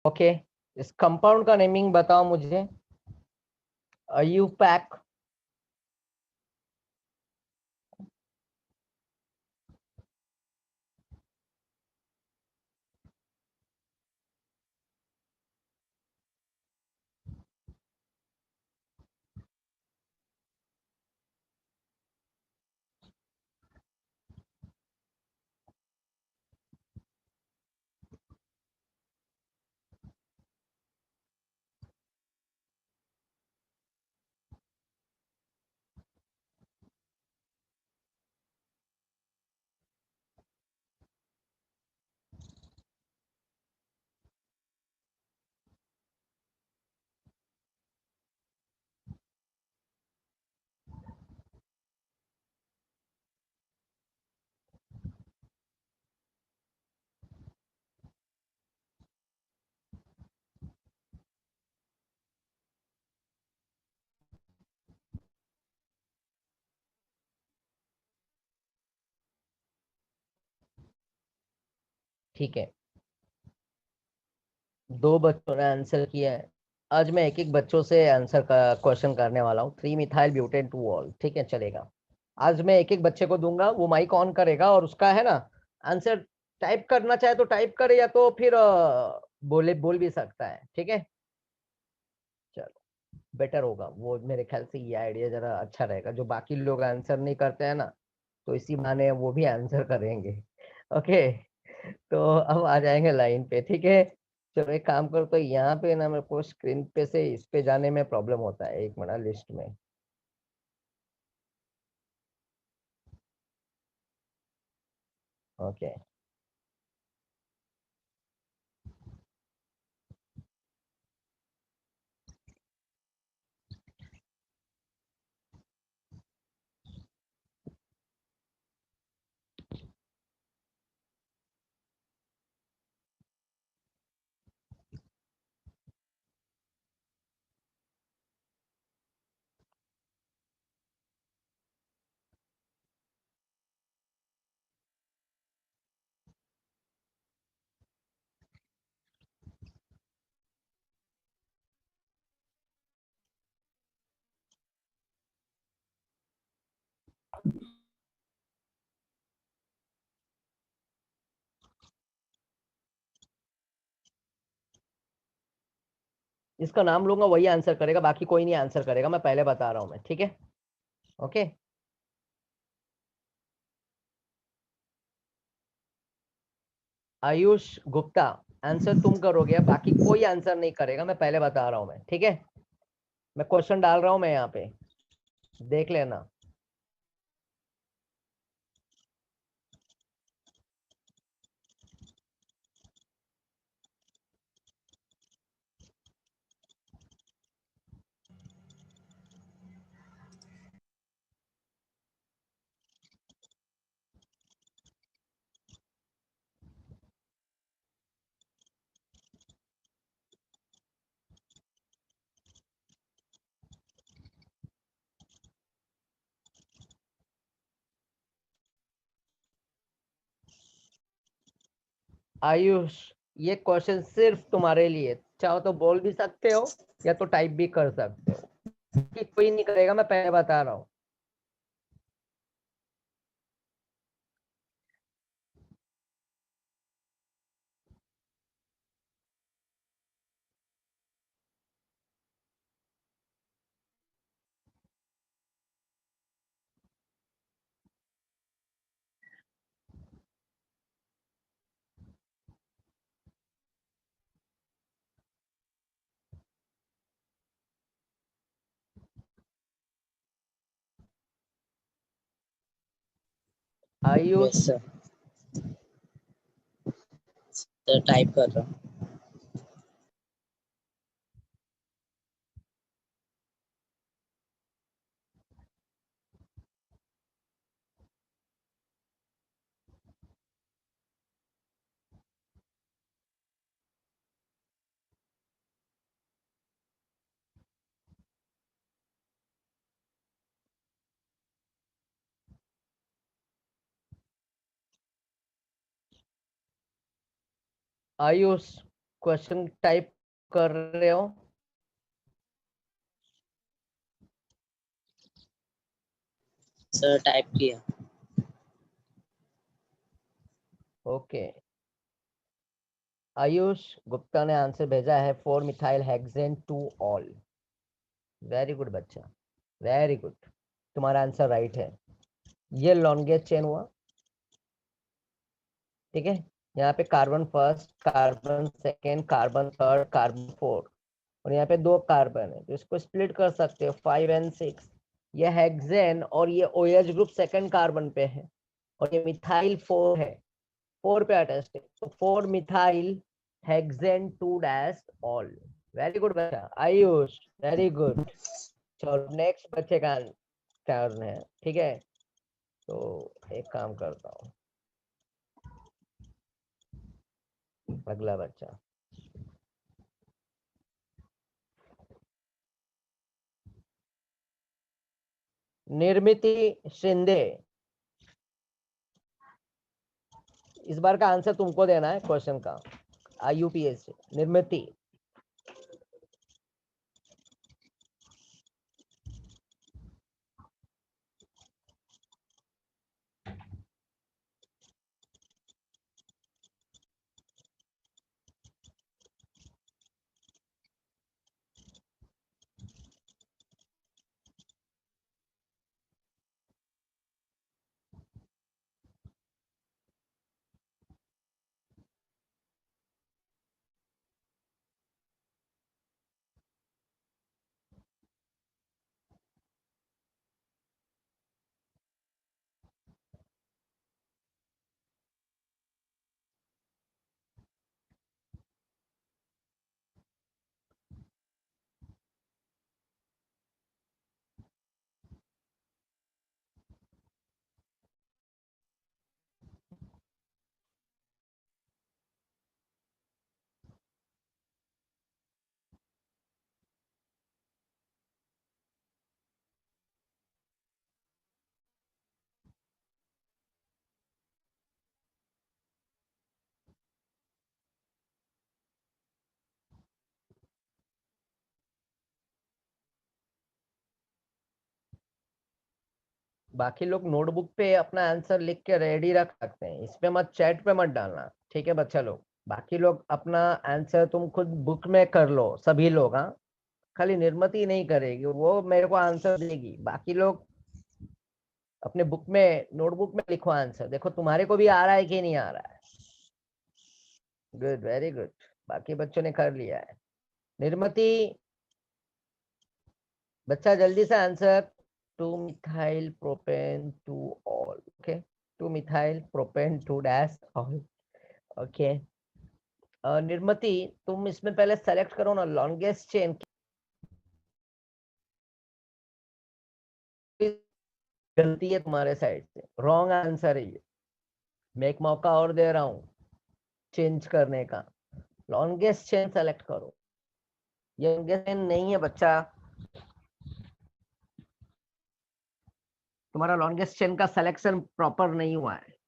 Okay, इस compound का naming बताओ मुझे। यूपैक, ठीक है। दो बच्चों ने आंसर किया है। आज मैं एक एक बच्चों से आंसर का क्वेश्चन करने वाला हूँ। 3 मिथाइल ब्यूटेन 2 ऑल, ठीक है, चलेगा। आज मैं एक एक बच्चे को दूंगा, वो माइक ऑन करेगा और उसका है ना आंसर टाइप करना चाहे तो टाइप करे, या तो फिर बोल भी सकता है, ठीक है। चलो, बेटर होगा वो, मेरे ख्याल से ये आइडिया जरा अच्छा रहेगा। जो बाकी लोग आंसर नहीं करते हैं ना, तो इसी बहाने वो भी आंसर करेंगे। ओके, तो अब आ जाएंगे लाइन पे, ठीक है। चलो एक काम करो, तो यहाँ पे ना मेरे को स्क्रीन पे से इस पे जाने में प्रॉब्लम होता है, एक मिनट, लिस्ट में। ओके, इसका नाम लूंगा, वही आंसर करेगा, बाकी कोई नहीं आंसर करेगा, मैं पहले बता रहा हूँ मैं, ठीक है। ओके, आयुष गुप्ता, आंसर तुम करोगे, अब बाकी कोई आंसर नहीं करेगा, मैं पहले बता रहा हूँ मैं, ठीक है। मैं क्वेश्चन डाल रहा हूँ मैं यहाँ पे, देख लेना। आयुष, ये क्वेश्चन सिर्फ तुम्हारे लिए, चाहो तो बोल भी सकते हो या तो टाइप भी कर सकते हो, कि कोई नहीं करेगा, मैं पहले बता रहा हूँ। Ayush, yes sir. Sir type कर रहा हूँ। आयुष, क्वेश्चन टाइप कर रहे हो? सर टाइप किया। ओके, आयुष गुप्ता ने आंसर भेजा है 4 methyl hexane two ol. Very good बच्चा, वेरी गुड, तुम्हारा आंसर राइट है। ये लॉन्गेस्ट चेन हुआ, ठीक है। यहाँ पे carbon first, carbon second, carbon third, carbon fourth, और यहाँ पे 2 कार्बन है, तो इसको स्प्लिट कर सकते हो 5 and 6। ये हेक्सेन और ये OH ग्रुप सेकंड कार्बन पे है, और ये मिथाइल 4 है, 4 पे अटैच्ड है, तो 4 methyl hexane 2 dash ol. Very good बच्चा आयुष, वेरी गुड। चलो नेक्स्ट बच्चे का टर्न है, ठीक है। तो एक काम करता हूँ, अगला बच्चा निर्मिति शिंदे। इस बार का आंसर तुमको देना है क्वेश्चन का, IUPAC से। निर्मिति, बाकी लोग नोटबुक पे अपना आंसर लिख के रेडी रख सकते हैं, इस पे मत, चैट पे मत डालना, ठीक है बच्चा लोग। बाकी लोग अपना आंसर तुम खुद बुक में कर लो, सभी लोग, हाँ। खाली निर्मति नहीं करेगी, वो मेरे को आंसर देगी, बाकी लोग अपने बुक में, नोटबुक में लिखो आंसर, देखो तुम्हारे को भी आ रहा है कि नहीं आ रहा है। गुड, वेरी गुड, बाकी बच्चों ने कर लिया है। निर्मति बच्चा जल्दी से answer, 2 methyl propane two ol, okay, 2 methyl propane two dash ol, okay. Nirmati तुम इसमें पहले सेलेक्ट करो ना लॉन्गेस्ट चेन। गलती है तुम्हारे साइड से, रॉन्ग आंसर है ये, मैं एक मौका और दे रहा हूँ चेंज करने का। लॉन्गेस्ट चेन सेलेक्ट करो, ये लॉन्गेस्ट चेन नहीं है बच्चा, तुम्हारा लॉन्गेस्ट चेन का सिलेक्शन प्रॉपर नहीं हुआ है।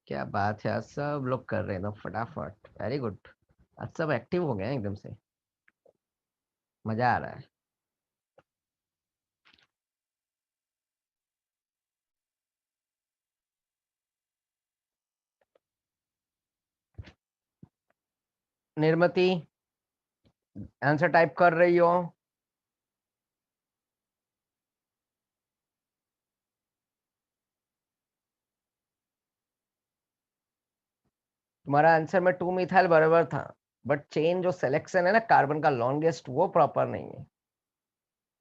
क्या बात है, आज सब लोग कर रहे हैं ना फटाफट, वेरी गुड। आज सब एक्टिव हो गए हैं एकदम से, मजा आ रहा है। निर्मति आंसर टाइप कर रही हो? तुम्हारा आंसर में 2 मिथाइल बराबर था, बट चेन जो सिलेक्शन है ना कार्बन का लॉन्गेस्ट, वो प्रॉपर नहीं है।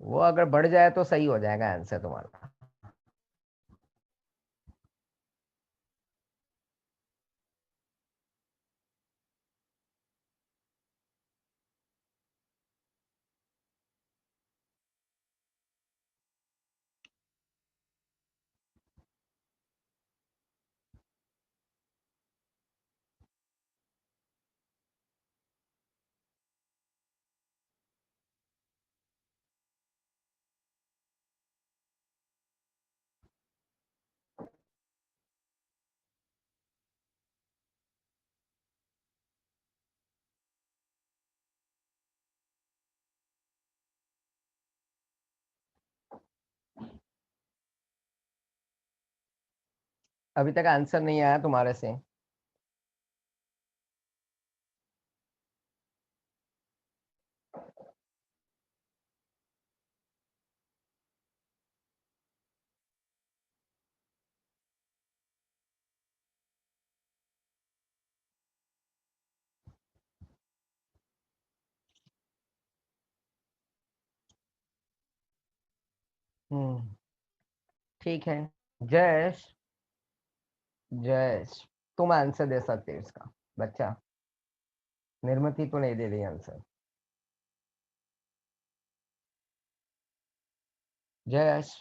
वो अगर बढ़ जाए तो सही हो जाएगा आंसर तुम्हारा। अभी तक आंसर नहीं आया तुम्हारे से? ठीक है। जयेश, जयेश तुम आंसर दे सकते हो इसका बच्चा। निर्मति तो नहीं दे रही answer. Jayesh,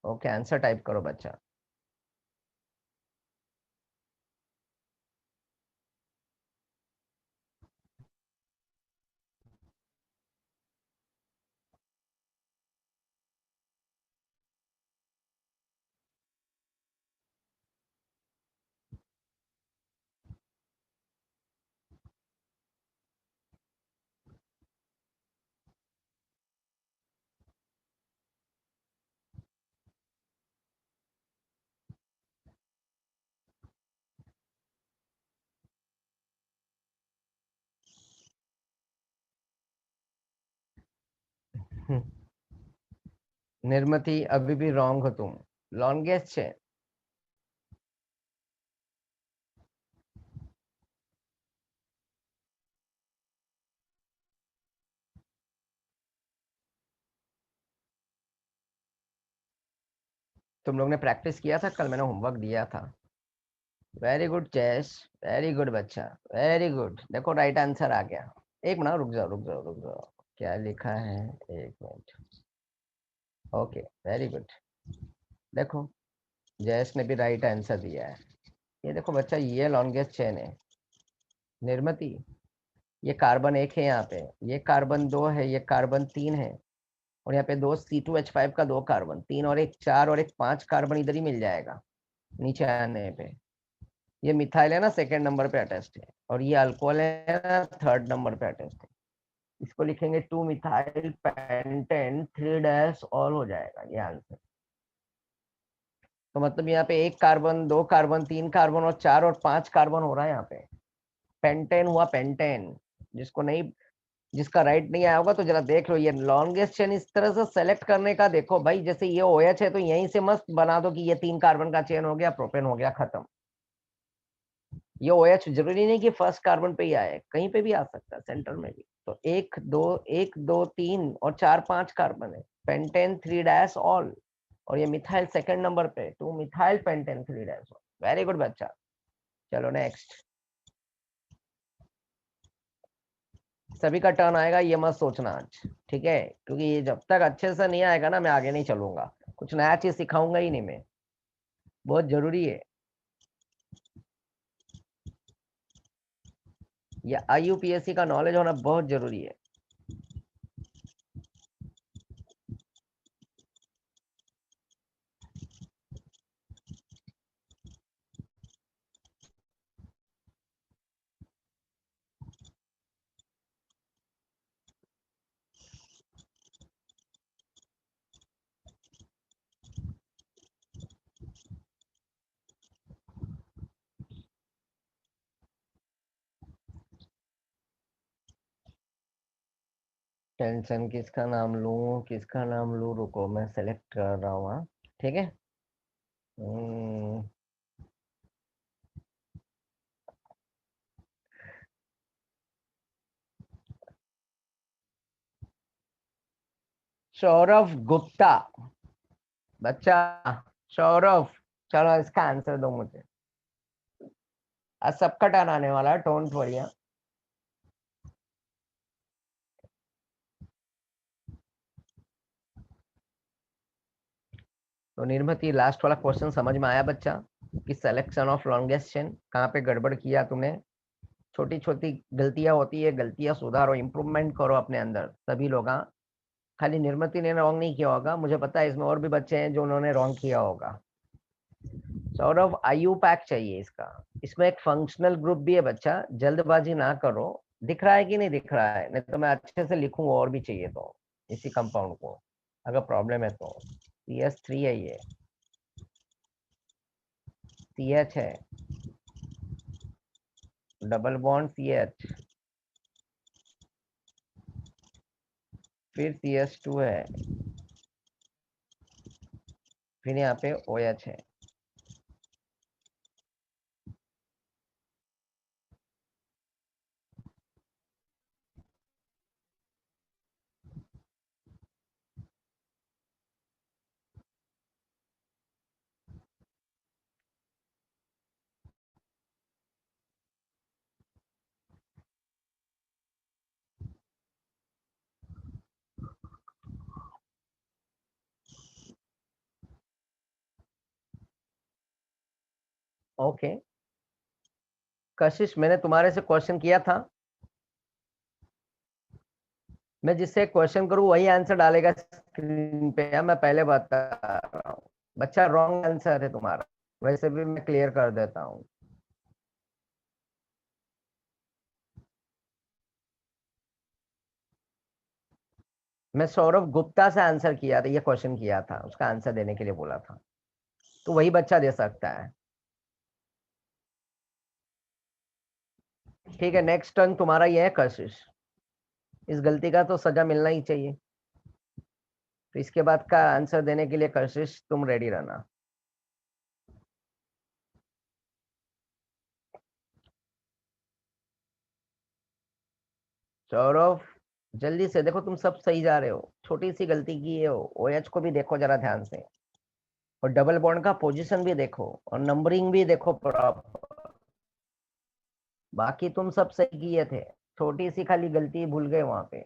okay answer type करो बच्चा। निर्मति अभी भी रॉन्ग हो तुम। लॉन्गेस्ट है। तुम लोग ने प्रैक्टिस किया था कल, मैंने होमवर्क दिया था। Very good Jayesh, very good बच्चा, वेरी गुड। देखो राइट आंसर आ गया। एक मिनट, रुक जाओ रुक जाओ रुक जाओ। क्या लिखा है? एक मिनट। Okay very good. देखो जयेश ने भी राइट आंसर दिया है। ये देखो बच्चा, ये लॉन्गेस्ट चेन है। निर्मति, ये कार्बन 1 है यहाँ पे, ये कार्बन 2 है, ये कार्बन 3 है, और यहाँ पे दो C2H5 का 2 कार्बन, 3 और 1 4 और 1 5 कार्बन इधर ही मिल जाएगा नीचे आने पे। ये मिथाइल है ना, सेकेंड नंबर पे अटेस्ट है, और ये अल्कोहल है ना, थर्ड नंबर पे अटेस्ट है। इसको लिखेंगे 2 मिथाइल पेंटेन 3 डैश ऑल हो जाएगा ये आंसर। तो मतलब यहाँ पे 1 कार्बन 2 कार्बन 3 कार्बन और 4 और 5 कार्बन हो रहा है यहाँ पे। पेंटेन हुआ पेंटेन। जिसको नहीं, जिसका राइट नहीं आया होगा तो जरा देख लो। ये लॉन्गेस्ट चेन इस तरह से सेलेक्ट करने का देखो भाई, जैसे ये OH है तो यहीं से मस्त बना दो कि ये 3 कार्बन का चेन हो गया, प्रोपेन हो गया, खत्म। ये OH जरूरी नहीं कि फर्स्ट कार्बन पे ही आए, कहीं पे भी आ सकता है, सेंटर में भी। तो 1 2 3 और 4 5 कार्बन है। पेंटेन 3 डैश ऑल, और ये मिथाइल सेकंड नंबर पे 2 methyl pentane 3 dash ol. Very good बच्चा। चलो नेक्स्ट। सभी का टर्न आएगा, ये मत सोचना आज, ठीक है? क्योंकि ये जब तक अच्छे से नहीं आएगा ना, मैं आगे नहीं चलूंगा। कुछ नया चीज सिखाऊंगा ही नहीं मैं। बहुत जरूरी है ये, IUPAC का नॉलेज होना बहुत जरूरी है। टेंशन किसका नाम लूं, किसका नाम लूं? रुको मैं सेलेक्ट कर रहा हूँ। हाँ, ठीक है। हम्म, सौरभ गुप्ता बच्चा। सौरभ, चलो इसका आंसर दो मुझे। आज सबका टर्न आने वाला है, डोंट वरी। तो निर्मति, लास्ट वाला क्वेश्चन समझ में आया बच्चा? कि सिलेक्शन ऑफ लॉन्गेस्ट चेन कहाँ पे गड़बड़ किया तुमने? छोटी छोटी गलतियां होती है, गलतियां सुधारो, इम्प्रूवमेंट करो अपने अंदर सभी लोग। हाँ, खाली निर्मति ने रॉन्ग नहीं किया होगा, मुझे पता है इसमें और भी बच्चे हैं जो उन्होंने रॉन्ग किया होगा। सौरभ, IUPAC चाहिए इसका। इसमें एक फंक्शनल ग्रुप भी है बच्चा, जल्दबाजी ना करो। दिख रहा है कि नहीं दिख रहा है? नहीं तो मैं अच्छे से लिखूं, और भी चाहिए तो इसी कंपाउंड को। अगर प्रॉब्लम है तो CH3 है, ये CH है, डबल बॉन्ड CH, फिर CH2 है, फिर यहाँ पे OH है। ओके कशिश, मैंने तुम्हारे से क्वेश्चन किया था, मैं जिससे क्वेश्चन करूँ वही आंसर डालेगा स्क्रीन पे, या मैं पहले बता रहा हूँ बच्चा, रॉन्ग आंसर है तुम्हारा, वैसे भी मैं क्लियर कर देता हूँ। मैं सौरभ गुप्ता से आंसर किया था, ये क्वेश्चन किया था, उसका आंसर देने के लिए बोला था, तो वही बच्चा दे सकता है। ठीक है, नेक्स्ट टर्न तुम्हारा ये है कशिश, इस गलती का तो सजा मिलना ही चाहिए, तो इसके बाद का आंसर देने के लिए कशिश तुम रेडी रहना। सौरभ जल्दी से देखो, तुम सब सही जा रहे हो, छोटी सी गलती की है, OH को भी देखो जरा ध्यान से, और डबल बॉन्ड का पोजीशन भी देखो, और नंबरिंग भी देखो प्रॉपर, बाकी तुम सब सही किए थे, छोटी सी खाली गलती भूल गए वहां पे।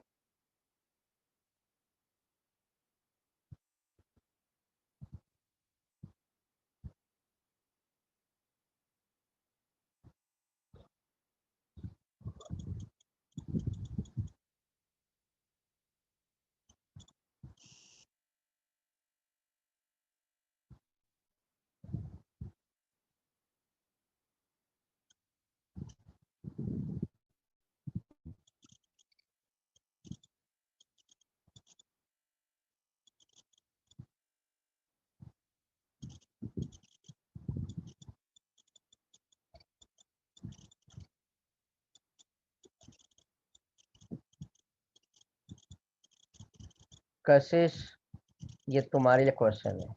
कशिश ये तुम्हारे लिए क्वेश्चन है,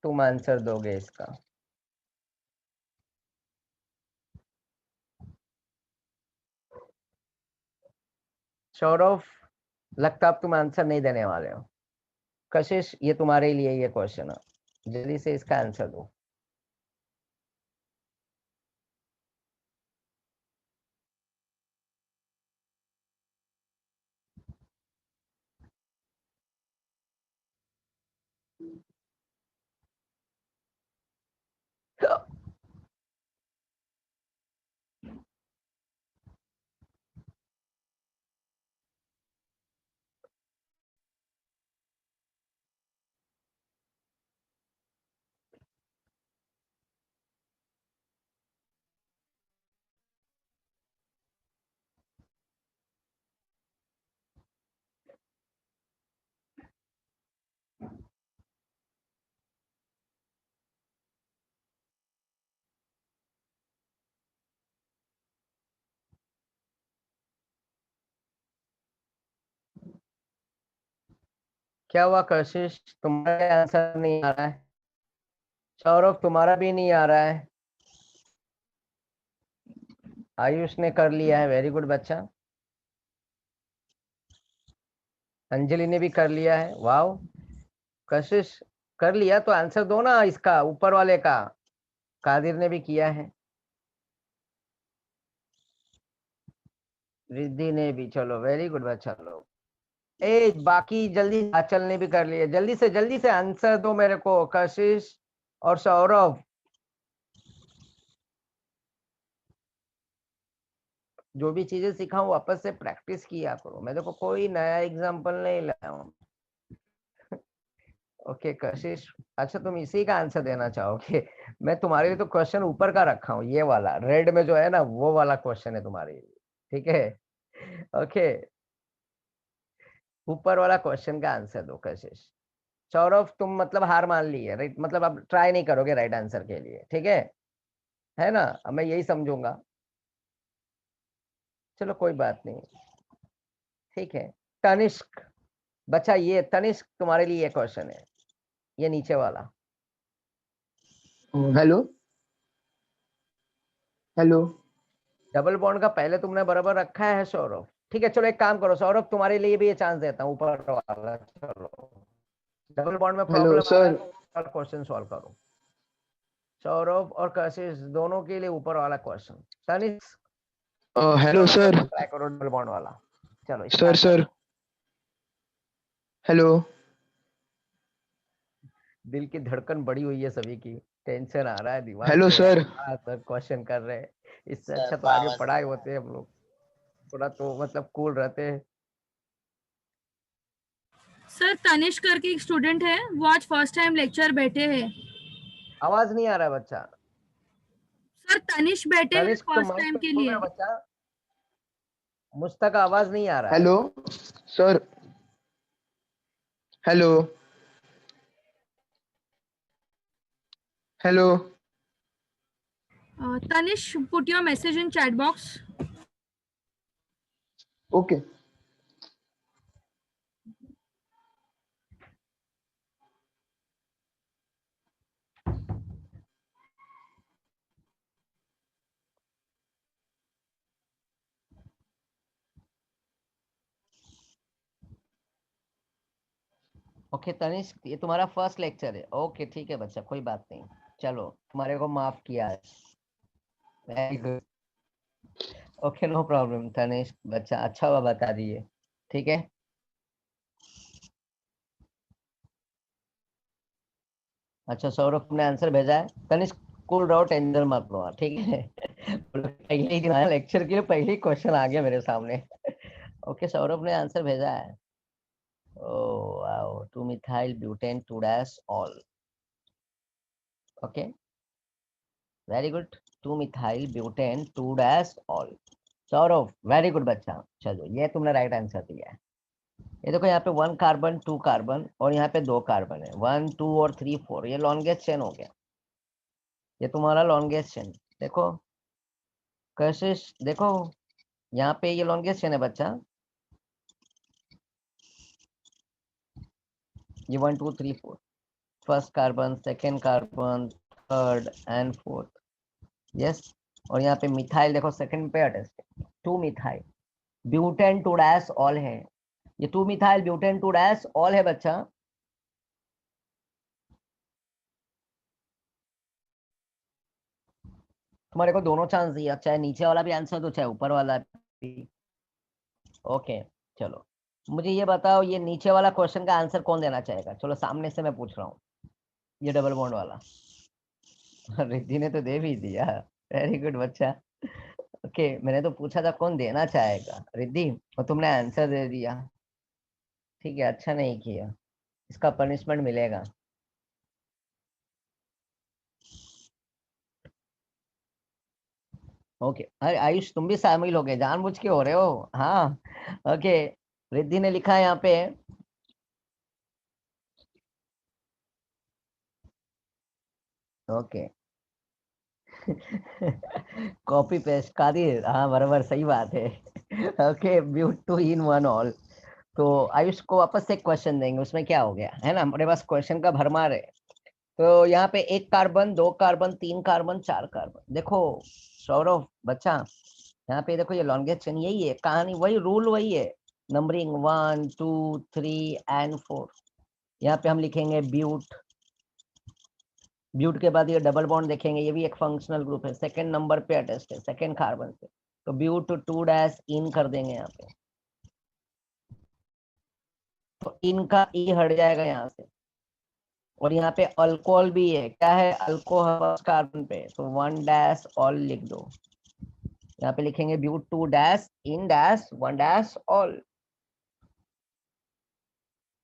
तुम आंसर दोगे इसका। सौरभ लगता अब तुम आंसर नहीं देने वाले हो, कशिश ये तुम्हारे लिए ये क्वेश्चन है, जल्दी से इसका आंसर दो। क्या हुआ कशिश, तुम्हारा आंसर नहीं आ रहा है? सौरभ तुम्हारा भी नहीं आ रहा है? आयुष ने कर लिया है, वेरी गुड बच्चा। अंजलि ने भी कर लिया है, वाओ। कशिश कर लिया तो आंसर दो ना इसका, ऊपर वाले का। कादिर ने भी किया है, रिद्धि ने भी, चलो वेरी गुड बच्चा लोग। ए बाकी जल्दी, आंचल ने भी कर लिया, जल्दी से आंसर दो मेरे को, कशिश और सौरभ। जो भी चीजें सिखाऊं वापस से प्रैक्टिस किया करो, मैं देखो कोई नया एग्जांपल नहीं लाया हूं। ओके कशिश, अच्छा तुम इसी का आंसर देना चाहोगे? मैं तुम्हारे लिए तो क्वेश्चन ऊपर का रखा हूँ, ये वाला रेड में जो है ना, वो वाला क्वेश्चन है तुम्हारे लिए, ठीक है? ओके ऊपर वाला क्वेश्चन का आंसर दो कशिश। सौरभ तुम मतलब हार मान ली है, राइट? मतलब अब ट्राई नहीं करोगे राइट आंसर के लिए, ठीक है ना? अब मैं यही समझूंगा। चलो कोई बात नहीं, ठीक है। तनिष्क बच्चा, ये तनिष्क तुम्हारे लिए क्वेश्चन है, ये नीचे वाला। Hello hello. डबल बॉन्ड का पहले तुमने बराबर रखा है सौरभ, ठीक है। चलो एक काम करो सौरभ, तुम्हारे लिए भी ये चांस देता हूँ ऊपर वाला। चलो डबल बॉन्ड में हेलो प्रॉब्लम आ रहा सर। है, क्वेश्चन सॉल्व करो। सौरभ और कशिश दोनों के लिए ऊपर वाला question. Tanishq hello sir. Try करो डबल बॉन्ड वाला। चलो सर स्टार्ट सर। करो। हेलो दिल की धड़कन बढ़ी हुई है सभी की, टेंशन आ रहा है दिमाग हेलो पे यार। सर। हाँ सर क्वेश्चन कर रहे हैं, इससे सर अच्छा तो को आगे आवाज नहीं पढ़ाई आ होते हैं हम लोग, थोड़ा तो मतलब कूल रहते हैं। सर तनिष्क करके एक स्टूडेंट है, वो आज फर्स्ट टाइम लेक्चर बैठे हैं। आवाज नहीं आ रहा है बच्चा। सर तनिष्क बैठे हैं तनिष्क तो फर्स्ट माइक टाइम पे के बोल लिए। रहा है बच्चा, मुझ तक आवाज नहीं आ रहा है। Hello sir. Hello hello. Tanishq put your message in chat box. Okay. Okay Tanishq, ये तुम्हारा फर्स्ट लेक्चर है, ओके ठीक है बच्चा, कोई बात नहीं। चलो तुम्हारे को माफ किया है, very good. Okay no problem Tanishq बच्चा, अच्छा हुआ बता दिए, ठीक है। अच्छा सौरभ तुमने आंसर भेजा है। तनिष्क कूल रहो, टेंशन मत लो, ठीक है। पहले ही दिन आया लेक्चर के लिए, पहले ही क्वेश्चन आ गया मेरे सामने। ओके सौरभ ने आंसर भेजा है। Oh wow, 2-methyl butane 2 dash all. Okay, very good. 2-methyl butane 2 dash all. Saurabh very good बच्चा, चलो ये तुमने राइट आंसर दिया है। ये देखो यहाँ पे 1 कार्बन 2 कार्बन और यहाँ पे 2 कार्बन है, 1 2 और 3 4, ये लॉन्गेस्ट चेन हो गया, ये तुम्हारा लॉन्गेस्ट चेन। देखो कशिश देखो, यहाँ पे ये लॉन्गेस्ट चेन है बच्चा, ये 1 2 3 4, first carbon second carbon third and fourth, yes. और यहाँ पे मिथाइल देखो सेकंड पे attach, 2 methyl butane 2 dash all है, ये 2 मिथाइल ब्यूटेन 2 डैश ऑल है बच्चा। तुम्हारे को दोनों चांस दिया, चाहे नीचे वाला भी आंसर दो चाहे ऊपर वाला भी। ओके चलो मुझे ये बताओ, ये नीचे वाला क्वेश्चन का आंसर कौन देना चाहेगा? चलो सामने से मैं पूछ रहा हूँ, ये डबल बॉन्ड वाला। रिद्धि ने तो दे भी दिया, वेरी गुड बच्चा। ओके मैंने तो पूछा था कौन देना चाहेगा, रिद्धि, और तुमने आंसर दे दिया, ठीक है। अच्छा नहीं किया, इसका पनिशमेंट मिलेगा। ओके अरे आयुष तुम भी शामिल हो गए, जानबूझ के हो रहे हो, हाँ। ओके रिद्धि ने लिखा है यहाँ पे, ओके। कॉपी पेस्ट कादिर, हाँ बराबर सही बात है। Okay but two in one ol. तो आयुष को वापस से क्वेश्चन देंगे, उसमें क्या हो गया है ना, हमारे पास क्वेश्चन का भरमार है। तो यहाँ पे 1 कार्बन 2 कार्बन 3 कार्बन 4 कार्बन, देखो सौरभ बच्चा, यहाँ पे देखो ये लॉन्गेस्ट चेन यही है, कहानी वही, रूल वही है, नंबरिंग 1 2 3 एंड 4। यहाँ पे हम लिखेंगे ब्यूट, ब्यूट के बाद ये डबल बॉन्ड देखेंगे, ये भी एक फंक्शनल ग्रुप है, सेकंड नंबर पे अटैच्ड है सेकंड कार्बन से, तो ब्यूट 2 डैश इन कर देंगे यहाँ पे, तो इनका ई हट जाएगा यहाँ से। और यहाँ पे अल्कोहल भी है, क्या है अल्कोहल कार्बन पे, तो 1 डैश ऑल लिख दो, यहाँ पे लिखेंगे but 2 dash in dash 1 dash ol.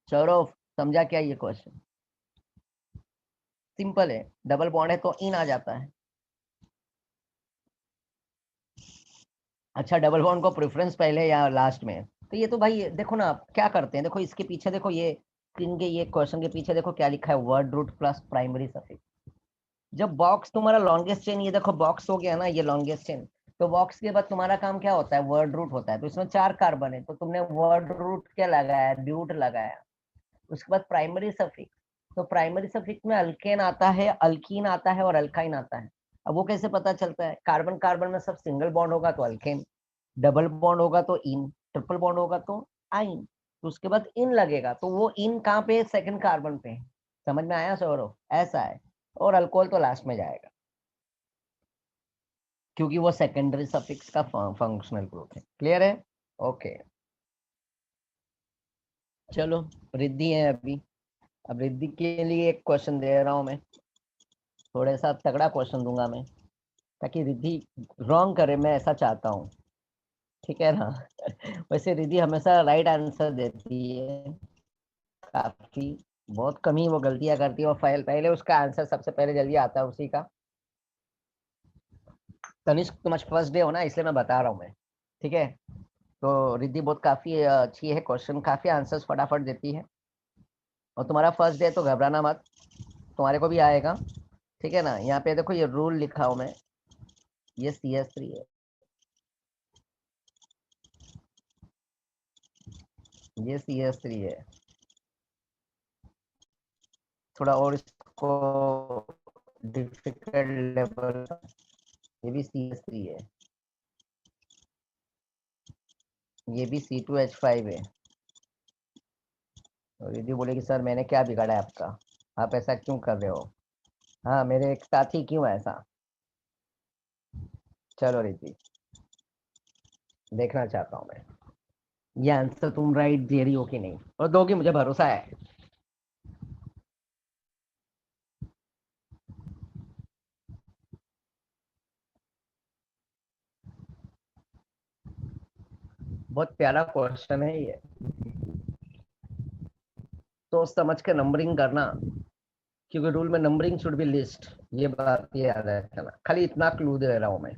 Saurabh समझा क्या ये क्वेश्चन? सिंपल है, डबल बॉन्ड है तो इन आ जाता है। अच्छा डबल बॉन्ड को प्रेफरेंस पहले या लास्ट में? तो ये तो भाई देखो ना आप क्या करते हैं, देखो इसके पीछे देखो, ये इनके ये क्वेश्चन के पीछे देखो क्या लिखा है, word root plus primary suffix. जब बॉक्स तुम्हारा लॉन्गेस्ट चेन, ये देखो बॉक्स हो गया ना, ये लॉन्गेस्ट चेन, तो बॉक्स के बाद तुम्हारा काम क्या होता है, वर्ड रूट होता है। तो इसमें 4 कार्बन है, तो तुमने वर्ड रूट क्या लगाया, ड्यूट लगाया। उसके बाद प्राइमरी सफिक्स, तो प्राइमरी सफिक्स में अल्केन आता है, अल्कीन आता है और अल्काइन आता है। अब वो कैसे पता चलता है, कार्बन कार्बन में सब सिंगल बॉन्ड होगा तो अल्केन, डबल बॉन्ड होगा तो इन, ट्रिपल बॉन्ड होगा तो आइन। तो उसके बाद इन लगेगा, तो वो इन कहाँ पे, सेकंड कार्बन पे है। समझ में आया सौरभ, ऐसा है। और अल्कोहल तो लास्ट में जाएगा, क्योंकि वो सेकेंडरी सफिक्स का फंक्शनल ग्रुप है। क्लियर है? ओके, चलो रिद्धि है अभी। अब रिद्धि के लिए एक क्वेश्चन दे रहा हूं मैं, थोड़ा सा तगड़ा क्वेश्चन दूंगा मैं, ताकि रिद्धि रॉन्ग करे, मैं ऐसा चाहता हूँ। ठीक है ना? वैसे रिद्धि हमेशा राइट आंसर देती है, काफी बहुत कम ही वो गलतियां करती है, और पहले उसका आंसर सबसे पहले जल्दी आता है उसी का। तनिष्क तुम आज फर्स्ट डे हो ना, इसलिए मैं बता रहा हूँ मैं। ठीक है, तो रिद्धि बहुत काफी अच्छी है, क्वेश्चन काफी आंसर्स फटाफट देती है। और तुम्हारा फर्स्ट डे तो घबराना मत, तुम्हारे को भी आएगा। ठीक है ना? यहाँ पे देखो ये रूल लिखा हूं मैं, ये CH3 है, ये CH3 है। थोड़ा और इसको डिफिकल्ट लेवल, ये भी CH3 है, ये भी C2H5 है। और रिद्धि बोलेगी सर मैंने क्या बिगाड़ा है आपका, आप ऐसा क्यों कर रहे हो, हाँ मेरे एक साथी क्यों ऐसा। चलो रिद्धि, देखना चाहता हूँ मैं ये आंसर तुम राइट दे रही हो कि नहीं, और दोगी, मुझे भरोसा है। बहुत प्यारा क्वेश्चन है ये, तो समझ के नंबरिंग करना, क्योंकि रूल में नंबरिंग शुड बी लिस्ट, ये बात ये याद रखना। खाली इतना क्लू दे रहा हूं मैं।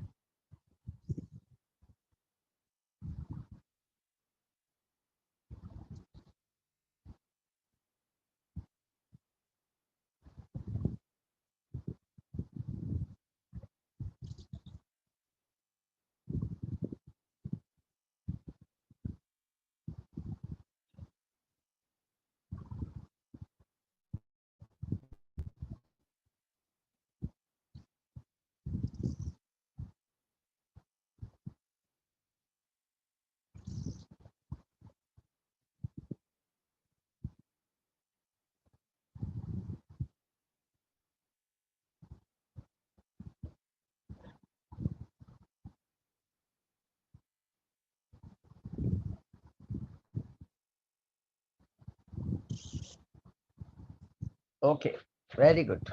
Okay, very good.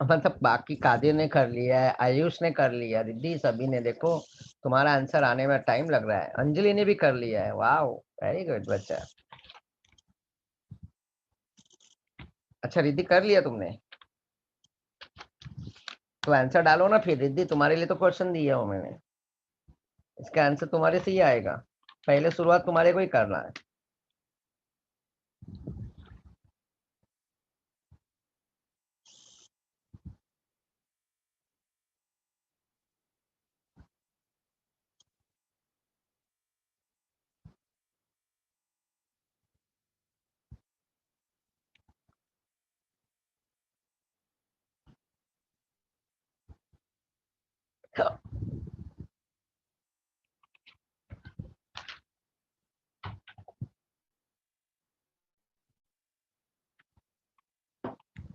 मतलब बाकी कादिर ने कर लिया है, आयुष ने कर लिया, रिद्धि, सभी ने, देखो तुम्हारा आंसर आने में टाइम लग रहा है। अंजलि ने भी कर लिया है, वाह वेरी गुड बच्चा। अच्छा रिद्धि कर लिया तुमने, तो आंसर डालो ना फिर। रिद्धि तुम्हारे लिए तो क्वेश्चन दिया हो मैंने, इसका आंसर तुम्हारे से ही आएगा, पहले शुरुआत तुम्हारे को ही करना है।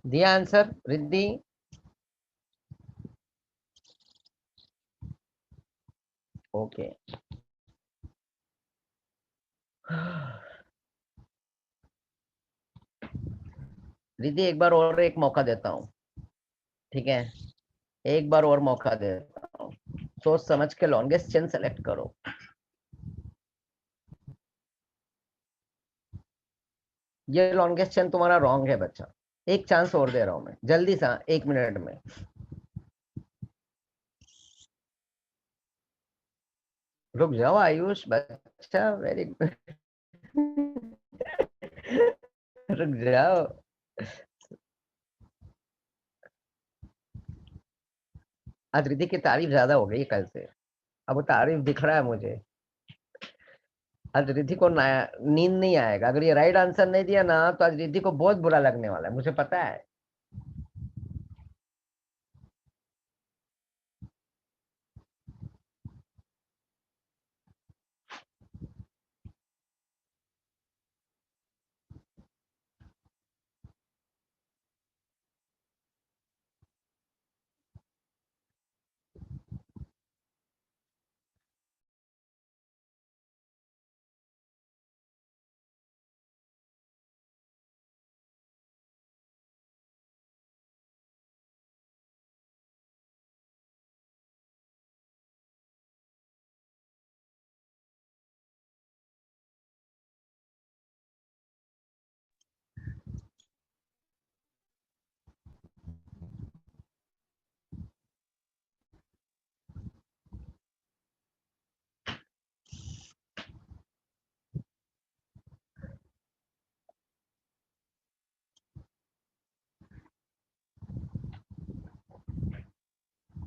दिया आंसर रिद्धि? ओके, रिद्धि एक बार और एक मौका देता हूँ, ठीक है? एक बार और मौका देता हूँ, सोच समझ के लॉन्गेस्ट चेन सेलेक्ट करो। ये लॉन्गेस्ट चेन तुम्हारा रॉन्ग है बच्चा, एक चांस और दे रहा हूं मैं, जल्दी सा 1 मिनट में। रुक जाओ आयुष बच्चा, वेरी गुड। रुक जाओ। आज रिद्धि की तारीफ ज्यादा हो गई कल से, अब वो तारीफ दिख रहा है मुझे। आज रिद्धि को नींद नहीं आएगा, अगर ये राइट आंसर नहीं दिया ना तो आज रिद्धि को बहुत बुरा लगने वाला है, मुझे पता है।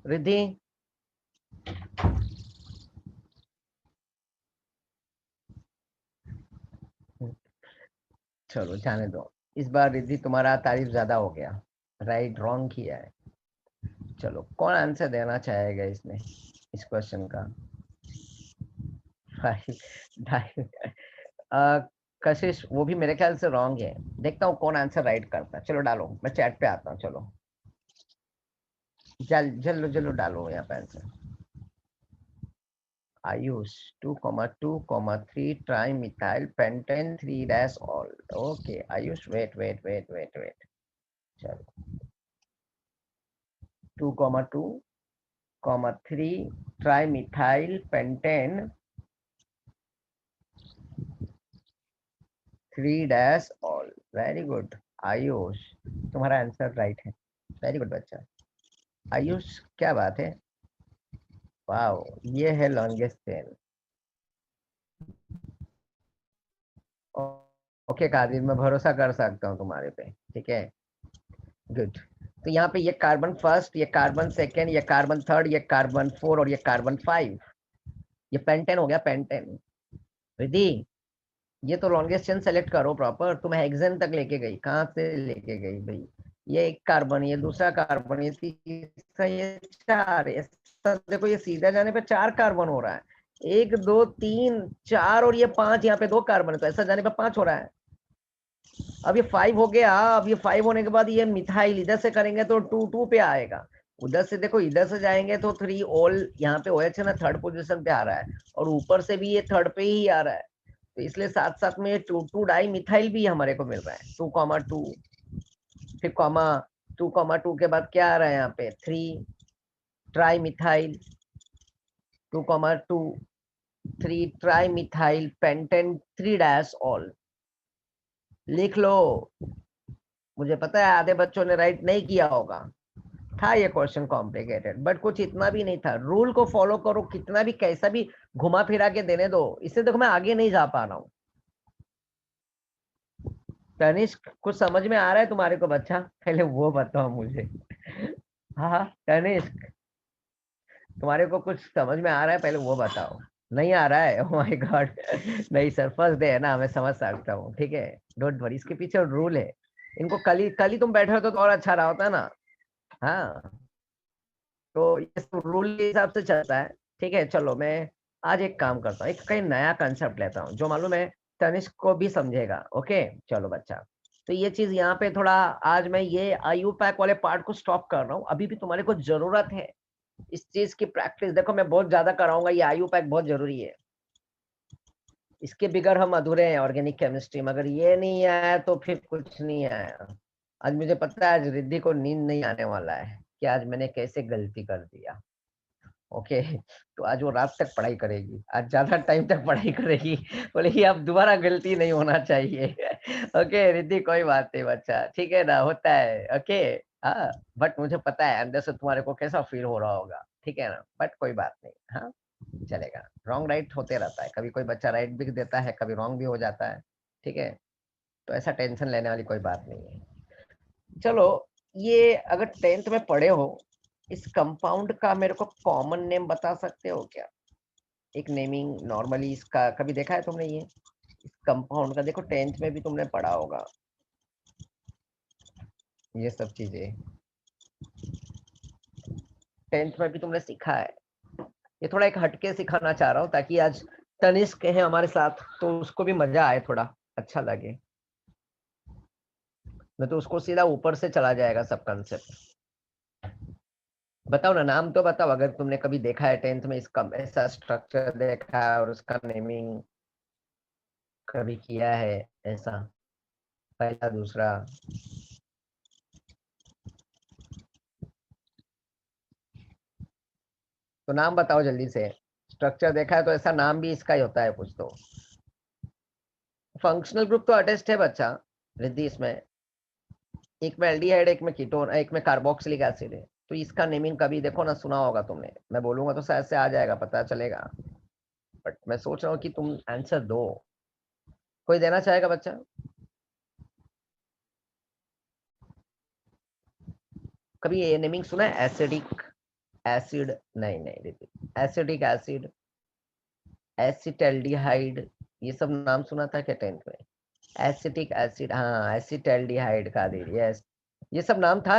रिद्धि चलो जाने दो, इस बार रिद्धि तुम्हारा तारीफ ज्यादा हो गया, राइट रॉन्ग किया है। चलो कौन आंसर देना चाहेगा इसमें, इस क्वेश्चन का? 5 कशिश, वो भी मेरे ख्याल से रॉन्ग है, देखता हूँ कौन आंसर राइट करता है। चलो डालो, मैं चैट पे आता हूँ। चलो जल्लो जल्लो डालो यहाँ पे answer. Ayush 2,2,3 tri methyl pentane 3 dash ol. Okay Ayush, wait. चलो 2,2,3 tri methyl pentane 3 dash ol. Very good Ayush, तुम्हारा आंसर राइट है, वेरी गुड बच्चा। आयुष क्या बात है, वाओ, ये है लॉन्गेस्ट चेन। ओके कादिर, मैं भरोसा कर सकता हूँ तुम्हारे पे, ठीक है, गुड। तो यहाँ पे ये कार्बन फर्स्ट, ये कार्बन सेकेंड, ये कार्बन थर्ड, ये कार्बन 4 और ये कार्बन 5, ये पेंटेन हो गया, पेंटेन। रिद्धि ये तो लॉन्गेस्ट चेन सेलेक्ट करो प्रॉपर, तुम हेक्सेन तक लेके गई, कहाँ से लेके गई भाई? ये एक कार्बन, ये दूसरा कार्बन, ये तीसरा, ये 4, ये देखो ये सीधा जाने पे 4 कार्बन हो रहा है, 1 2 3 4 और ये 5, यहाँ पे 2 कार्बन है, तो ऐसा जाने पे 5 हो रहा है। अब ये 5 हो गया, अब ये 5 होने के बाद ये मिथाइल इधर से करेंगे तो 2 पे आएगा, उधर से देखो इधर से जाएंगे तो 3 ऑल, यहाँ पे OH है ना, 3rd पोजीशन पे आ रहा है, और ऊपर से भी ये 3rd पे ही आ रहा है, तो इसलिए साथ साथ में 2 डाई मिथाइल भी हमारे को मिल रहा है, 2,2, फिर कॉमा 2,2 के बाद क्या आ रहा है यहाँ पे 3 tri methyl, 2,2 3 try methyl pentane 3 dash all. लिख लो, मुझे पता है आधे बच्चों ने राइट नहीं किया होगा, था ये क्वेश्चन कॉम्प्लिकेटेड, बट कुछ इतना भी नहीं था, रूल को फॉलो करो, कितना भी कैसा भी घुमा फिरा के देने दो, इससे देखो मैं आगे नहीं जा पा रहा हूँ। तनिष्क कुछ समझ में आ रहा है तुम्हारे को बच्चा, पहले वो बताओ मुझे। हाँ तनिष्क, तुम्हारे को कुछ समझ में आ रहा है, पहले वो बताओ। नहीं आ रहा है, ओह माय गॉड। नहीं सर, फर्स्ट डे है ना, मैं समझ सकता हूँ, ठीक है, डोंट वरी, इसके पीछे रूल है, इनको कल ही तुम बैठे हो तो और अच्छा रहा होता ना। हाँ तो ये रूल के हिसाब से चलता है, ठीक है। चलो मैं आज एक काम करता हूँ, एक कहीं नया कंसेप्ट लेता हूँ जो मालूम है तनिष्क को भी समझेगा। ओके चलो बच्चा, तो ये चीज यहाँ पे थोड़ा, आज मैं ये आयु पैक वाले पार्ट को स्टॉप कर रहा हूँ, अभी भी तुम्हारे को जरूरत है इस चीज की प्रैक्टिस, देखो मैं बहुत ज्यादा कराऊंगा, ये आयु पैक बहुत जरूरी है, इसके बिगर हम अधूरे हैं ऑर्गेनिक केमिस्ट्री में, अगर ये नहीं आया तो फिर कुछ नहीं आया। आज मुझे पता है आज रिद्धि को नींद नहीं आने वाला है कि आज मैंने कैसे गलती कर दिया। ओके तो आज वो रात तक पढ़ाई करेगी, आज ज्यादा टाइम तक पढ़ाई करेगी, बोलेगी अब दोबारा गलती नहीं होना चाहिए। ओके रिद्धि कोई बात नहीं बच्चा, ठीक है ना, होता है। ओके हाँ, बट मुझे पता है अंदर से तुम्हारे को कैसा फील हो रहा होगा, ठीक है ना, बट कोई बात नहीं। हाँ चलेगा। रॉन्ग राइट होते रहता है, कभी कोई बच्चा राइट भी देता है, कभी रॉन्ग भी हो जाता है, ठीक है। तो ऐसा टेंशन लेने वाली कोई बात नहीं है। चलो, ये अगर 10th में पढ़े हो, इस कंपाउंड का मेरे को कॉमन नेम बता सकते हो क्या? एक नेमिंग नॉर्मली इसका कभी देखा है तुमने? ये इस कंपाउंड का देखो 10th में भी तुमने पढ़ा होगा ये सब चीजें, 10th में भी तुमने सीखा है। ये थोड़ा एक हटके सिखाना चाह रहा हूँ ताकि आज तनिष्क है हमारे साथ तो उसको भी मजा आए, थोड़ा अच्छा लगे। मैं तो उसको सीधा ऊपर से चला जाएगा सब कंसेप्ट। बताओ ना, नाम तो बताओ, अगर तुमने कभी देखा है 10th में इसका ऐसा स्ट्रक्चर देखा है और उसका नेमिंग कभी किया है ऐसा, पहला दूसरा। तो नाम बताओ जल्दी से। स्ट्रक्चर देखा है तो ऐसा नाम भी इसका ही होता है कुछ तो। फंक्शनल ग्रुप तो अटेस्ट है बच्चा रिद्धि इसमें, एक में एल्डिहाइड, एक में कीटोन, एक में कार्बोक्सिलिक एसिड है। तो इसका नेमिंग कभी देखो ना, सुना होगा तुमने, मैं बोलूंगा तो शायद से आ जाएगा, पता चलेगा। बट मैं सोच रहा हूँ कि तुम आंसर दो। कोई देना चाहेगा बच्चा? कभी ये नेमिंग सुना है? एसिडिक एसिड, नहीं नहीं रिद्धि, एसिडिक एसिड, एसिटल्डिहाइड, ये सब नाम सुना था क्या 10th में? एसिटिक एसिड, हाँ एसिटल्डिहाइड का दे, यस, ये सब नाम था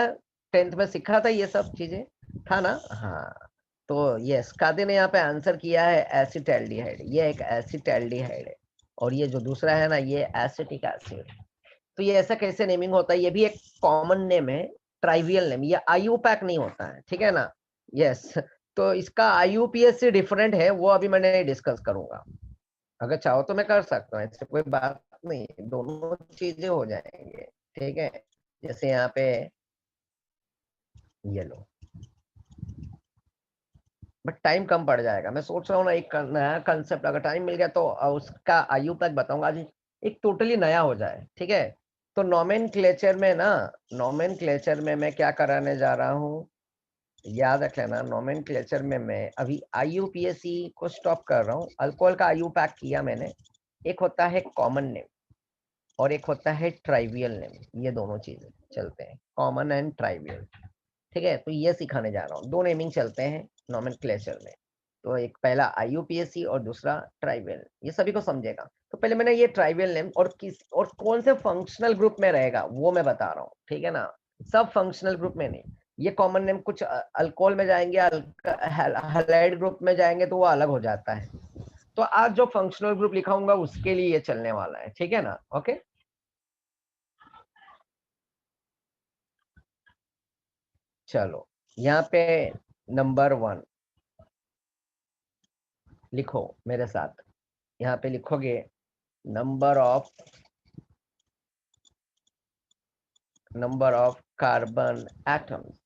10th में, सीखा था ये सब चीजें, था ना? हाँ। तो यस, कादे ने यहाँ पे आंसर किया है एसिटल्डिहाइड, ये एक एसिटल्डिहाइड है। और ये जो दूसरा है ना, ये एसिटिक एसिड। तो ये ऐसा कैसे नेमिंग होता है? ये भी एक कॉमन नेम है, ट्राइवियल नेम, ये आईयूपैक नहीं होता है, ठीक है ना? यस। तो इसका आईयूपीएस से डिफरेंट है, वो अभी मैंने डिस्कस करूंगा। अगर चाहो तो मैं कर सकता हूँ, ऐसे कोई बात नहीं, दोनों चीजें हो जाएंगे, ठीक है। जैसे यहाँ पे ये लो, बट टाइम कम पड़ जाएगा। मैं सोच रहा हूँ ना एक नया कंसेप्ट, अगर टाइम मिल गया तो उसका आयु तक बताऊंगा आज, एक टोटली नया हो जाए, ठीक है। तो नोमेनक्लेचर में ना, नोमेनक्लेचर में मैं क्या कराने जा रहा हूँ, याद रख लेना। नोमेनक्लेचर में मैं अभी आईयूपीएसी को स्टॉप कर रहा हूँ, अल्कोहल का आयु पैक किया मैंने। एक होता है कॉमन नेम और एक होता है ट्राइवियल नेम, ये दोनों चीजें चलते हैं, कॉमन एंड ट्राइवियल, ठीक है। तो ये सिखाने जा रहा हूँ, दो नेमिंग चलते हैं नोमेनक्लेचर में। तो एक पहला आईयूपीएसी और दूसरा ट्राइवियल, ये सभी को समझेगा। तो पहले मैंने ये ट्राइवियल नेम और किस और कौन से फंक्शनल ग्रुप में रहेगा वो मैं बता रहा हूँ, ठीक है ना? सब फंक्शनल ग्रुप में नहीं। ये कॉमन नेम कुछ अल्कोहल में जाएंगे, हैलाइड ग्रुप में जाएंगे तो वो अलग हो जाता है। तो आज जो फंक्शनल ग्रुप लिखाऊंगा उसके लिए ये चलने वाला है, ठीक है ना? ओके, चलो यहाँ पे नंबर 1 लिखो मेरे साथ। यहाँ पे लिखोगे number of carbon atoms.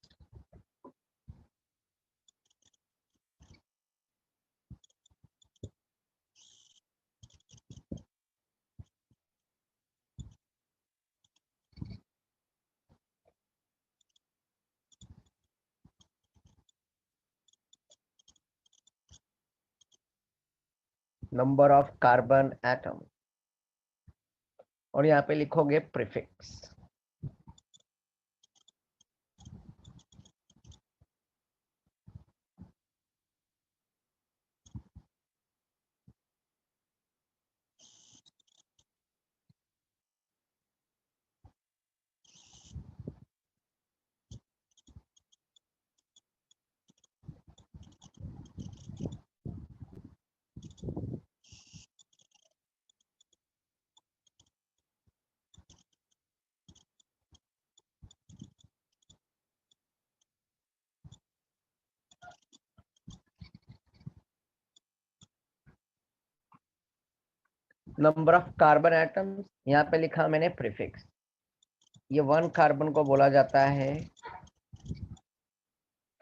Number of carbon atom, और यहाँ पे लिखोगे prefix. Number of carbon atoms, यहाँ पे लिखा मैंने प्रीफिक्स। ये 1 कार्बन को बोला जाता है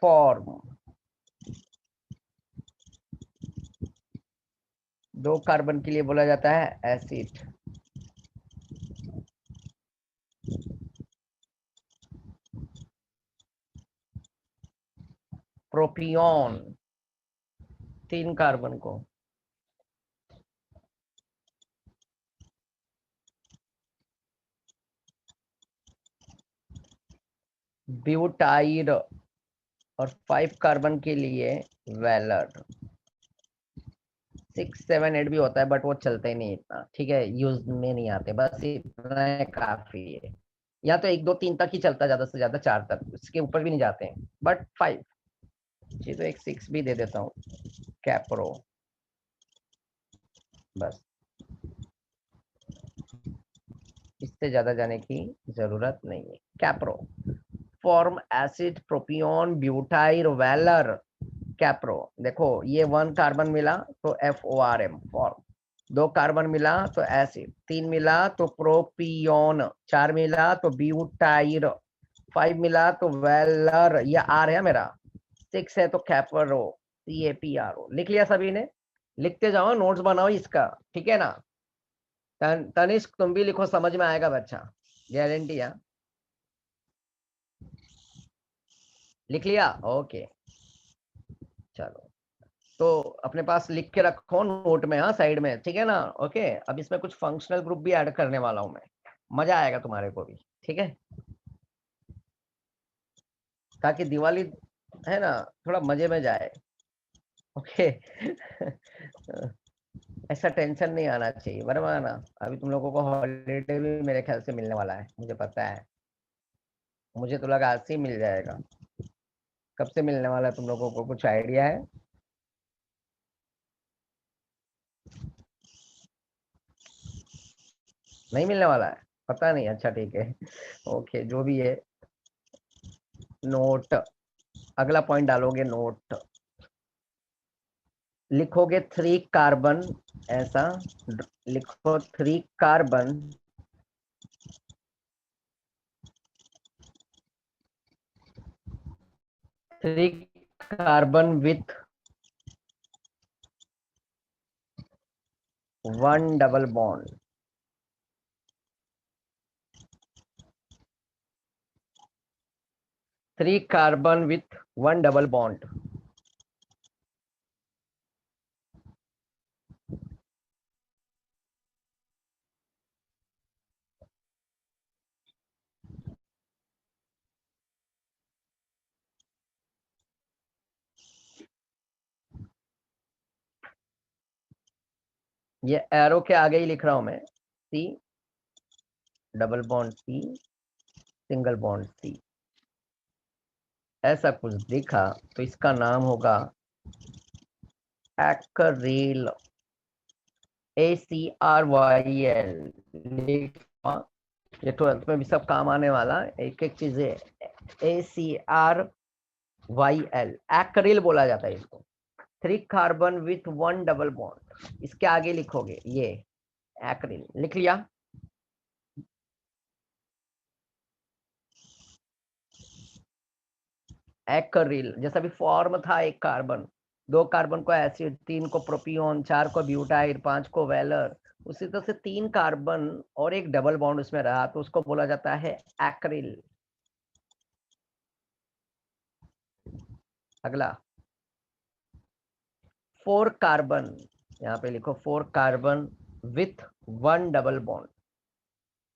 फॉर्म, 2 कार्बन के लिए बोला जाता है एसिड, प्रोपियोन, 3 कार्बन को ब्यूटाइड और 5 कार्बन के लिए वेलर। 6 7 8 भी होता है बट वो चलते ही नहीं इतना, ठीक है, यूज में नहीं आते, बस इतना है काफी है। या तो 1 2 3 तक ही चलता, ज्यादा से ज्यादा 4 तक, उसके ऊपर भी नहीं जाते हैं, बट 5 जी, तो एक 6 भी दे देता हूँ, कैप्रो, बस इससे ज्यादा जाने की जरूरत नहीं है। Capro form acid propion butyl valer capro. देखो ये 1 कार्बन मिला तो FORM फॉर्म, 2 कार्बन मिला तो एसिड, 3 मिला तो प्रोपियोन, 4 मिला तो ब्यूटाइल, 5 मिला तो वेलर, ये आर है मेरा, 6 है तो कैप्रो, CAPRO। लिख लिया सभी ने? लिखते जाओ, नोट्स बनाओ इसका, ठीक है ना। तनिष्क तुम भी लिखो, समझ में आएगा बच्चा, गारंटी है। लिख लिया? ओके चलो, तो अपने पास लिख के रखो नोट में, हाँ साइड में, ठीक है ना। ओके, अब इसमें कुछ फंक्शनल ग्रुप भी ऐड करने वाला हूँ मैं, मजा आएगा तुम्हारे को भी, ठीक है, ताकि दिवाली है ना थोड़ा मजे में जाए। ओके ऐसा टेंशन नहीं आना चाहिए, वरना ना अभी तुम लोगों को हॉलीडे भी मेरे ख्याल से मिलने वाला है, मुझे पता है, मुझे तो लगा आज से ही मिल जाएगा। कब से मिलने वाला है तुम लोगों को, कुछ आइडिया है? नहीं मिलने वाला है, पता नहीं, अच्छा ठीक है ओके, जो भी है। नोट, अगला पॉइंट डालोगे, नोट लिखोगे 3 कार्बन, ऐसा लिखो 3 carbon with 1 double bond. 3 carbon with 1 double bond. ये एरो के आगे ही लिख रहा हूं मैं, C double bond C single bond C, ऐसा कुछ दिखा तो इसका नाम होगा एक्रिल, ACRYL। ये 12th में भी सब काम आने वाला, एक एक चीजें। ACRYL एक्रिल बोला जाता है इसको। 3 कार्बन विथ 1 डबल बॉन्ड, इसके आगे लिखोगे ये एक्रिल, लिख लिया? एक्रिल जैसा भी फॉर्म था, 1 कार्बन, 2 कार्बन को एसिड, 3 को प्रोपियोन, 4 को ब्यूटाइल, 5 को वेलर, उसी तरह से 3 कार्बन और एक डबल बॉन्ड उसमें रहा तो उसको बोला जाता है एक्रिल। अगला 4 कार्बन, यहाँ पे लिखो 4 कार्बन विथ 1 डबल बॉन्ड,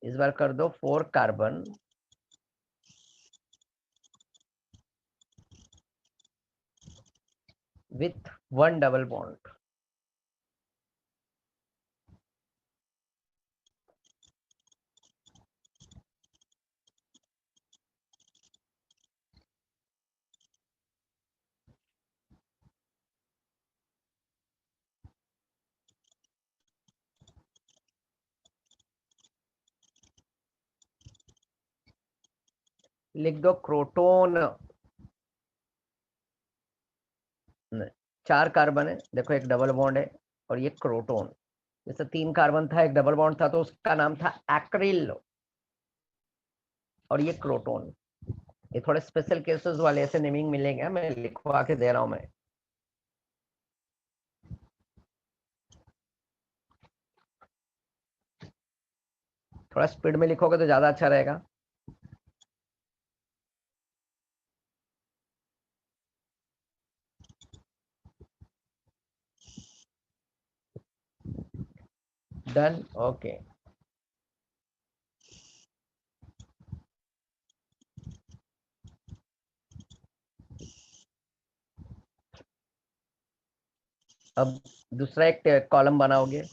इस बार कर दो 4 कार्बन विथ 1 डबल बॉन्ड। लिख दो क्रोटोन। 4 कार्बन है, देखो एक डबल बॉन्ड है और ये क्रोटोन, जैसे 3 कार्बन था, एक डबल बॉन्ड था तो उसका नाम था एक्रिल, और ये क्रोटोन। ये थोड़े स्पेशल केसेस वाले ऐसे नेमिंग मिलेंगे, मैं लिखवा के दे रहा हूं मैं। थोड़ा स्पीड में लिखोगे तो ज्यादा अच्छा रहेगा। Done, okay. अब दूसरा एक कॉलम बनाओगे,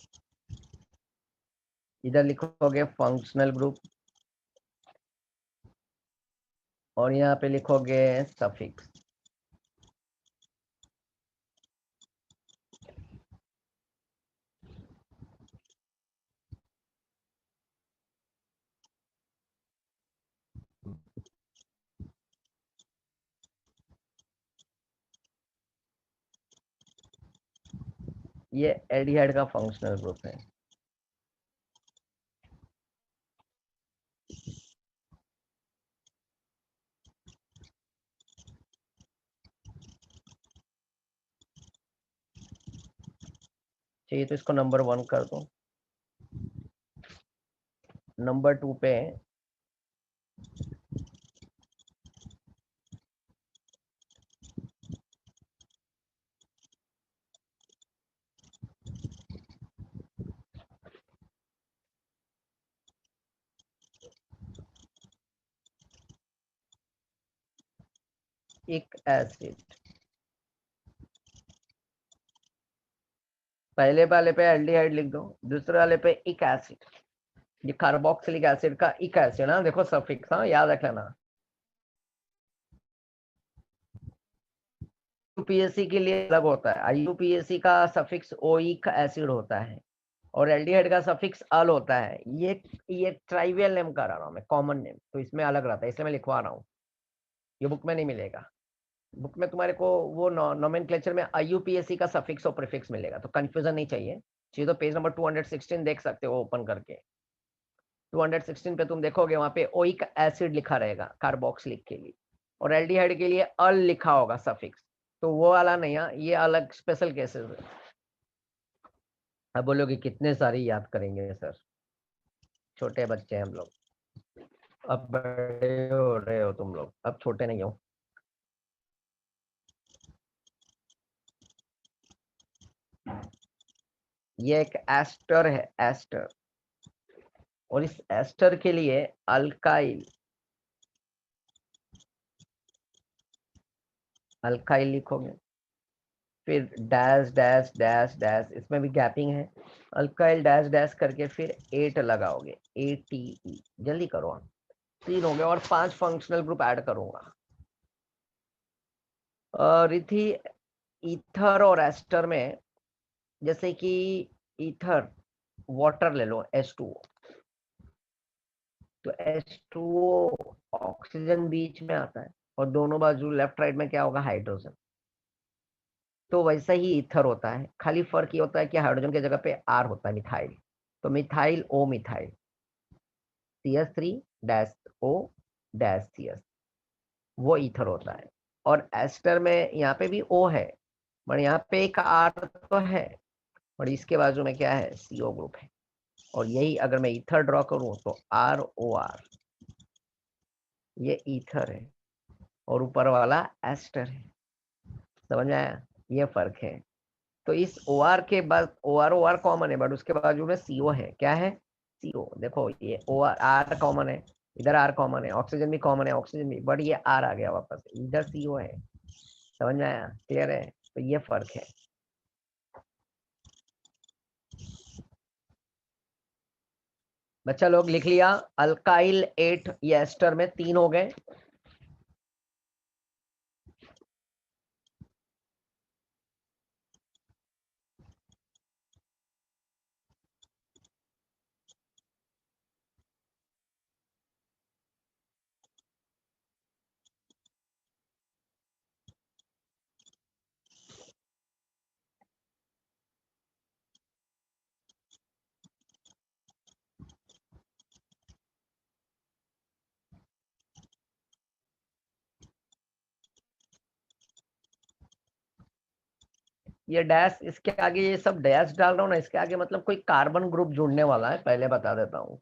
इधर लिखोगे फंक्शनल ग्रुप और यहाँ पे लिखोगे सफिक्स। ये एल्डिहाइड का फंक्शनल ग्रुप है। चाहिए तो इसको नंबर 1 कर दो। नंबर 2 पे एक एसिड, पहले वाले पे एल्डिहाइड लिख दो, दूसरे वाले पे एक एसिड। ये कार्बोक्सिलिक एसिड का एक एसिड ना, देखो सफिक्स, हाँ याद रख लेना। यूपीएससी के लिए अलग होता है, आईयूपीएससी का सफिक्स ओइक एसिड होता है और एल्डिहाइड का सफिक्स अल होता है। ये ट्राइवियल नेम करा रहा हूँ मैं, कॉमन नेम, तो इसमें अलग रहता है, इसलिए मैं लिखवा रहा हूँ। ये बुक में नहीं मिलेगा, बुक में तुम्हारे को वो नोमेनक्लेचर में आईयूपीएससी का सफिक्स और प्रीफिक्स मिलेगा, तो कंफ्यूजन नहीं चाहिए। तो पेज नंबर 216 देख सकते हो ओपन करके। 216 पे तुम देखोगे वहां पे ओइक एसिड लिखा रहेगा कार्बोक्सिलिक के लिए, और एल्डिहाइड के लिए अल लिखा होगा सफिक्स। तो वो वाला नहीं है, ये अलग स्पेशल केसेस है। अब बोलोगे कितने सारे याद करेंगे सर, छोटे बच्चे हैं हम लोग, अब बड़े हो रहे हो तुम लोग, अब छोटे नहीं हो। ये एक एस्टर है, एस्टर, और इस एस्टर के लिए अल्काइल, अल्काइल लिखोगे, फिर डैश डैश डैश डैश, इसमें भी गैपिंग है, अल्काइल डैश डैश करके फिर 8 लगाओगे, ATE, जल्दी करो आप। 3 हो गए और 5 फंक्शनल ग्रुप ऐड करूंगा। और इथी ईथर और एस्टर में, जैसे कि ईथर वाटर ले लो H2O, तो H2O ऑक्सीजन बीच में आता है और दोनों बाजू लेफ्ट राइट में क्या होगा, हाइड्रोजन। तो वैसा ही ईथर होता है, खाली फर्क ये होता है कि हाइड्रोजन की जगह पे R होता है, मिथाइल। तो मिथाइल O मिथाइल, CH3-O-CS, वो ईथर होता है। और एस्टर में यहाँ पे भी O है, पर यहाँ पे एक R तो है, और इसके बाजू में क्या है, CO ग्रुप है। और यही अगर मैं ईथर ड्रॉ करूं तो ROR, ये ईथर है, और ऊपर वाला एस्टर है। समझ में आया, ये फर्क है। तो इस OR के बाद OR कॉमन है, बट उसके बाजू में CO है, क्या है, CO। देखो ये OR R कॉमन है, इधर R कॉमन है, ऑक्सीजन भी कॉमन है, ऑक्सीजन भी, बट ये R आ गया वापस, इधर CO है। समझ में आया, क्लियर है, तो ये फर्क है। बच्चा लोग लिख लिया, अल्काइल 8, ये एस्टर में 3 हो गए। ये डैश, इसके आगे ये सब डैश डाल रहा हूँ ना, इसके आगे मतलब कोई कार्बन ग्रुप जुड़ने वाला है, पहले बता देता हूँ।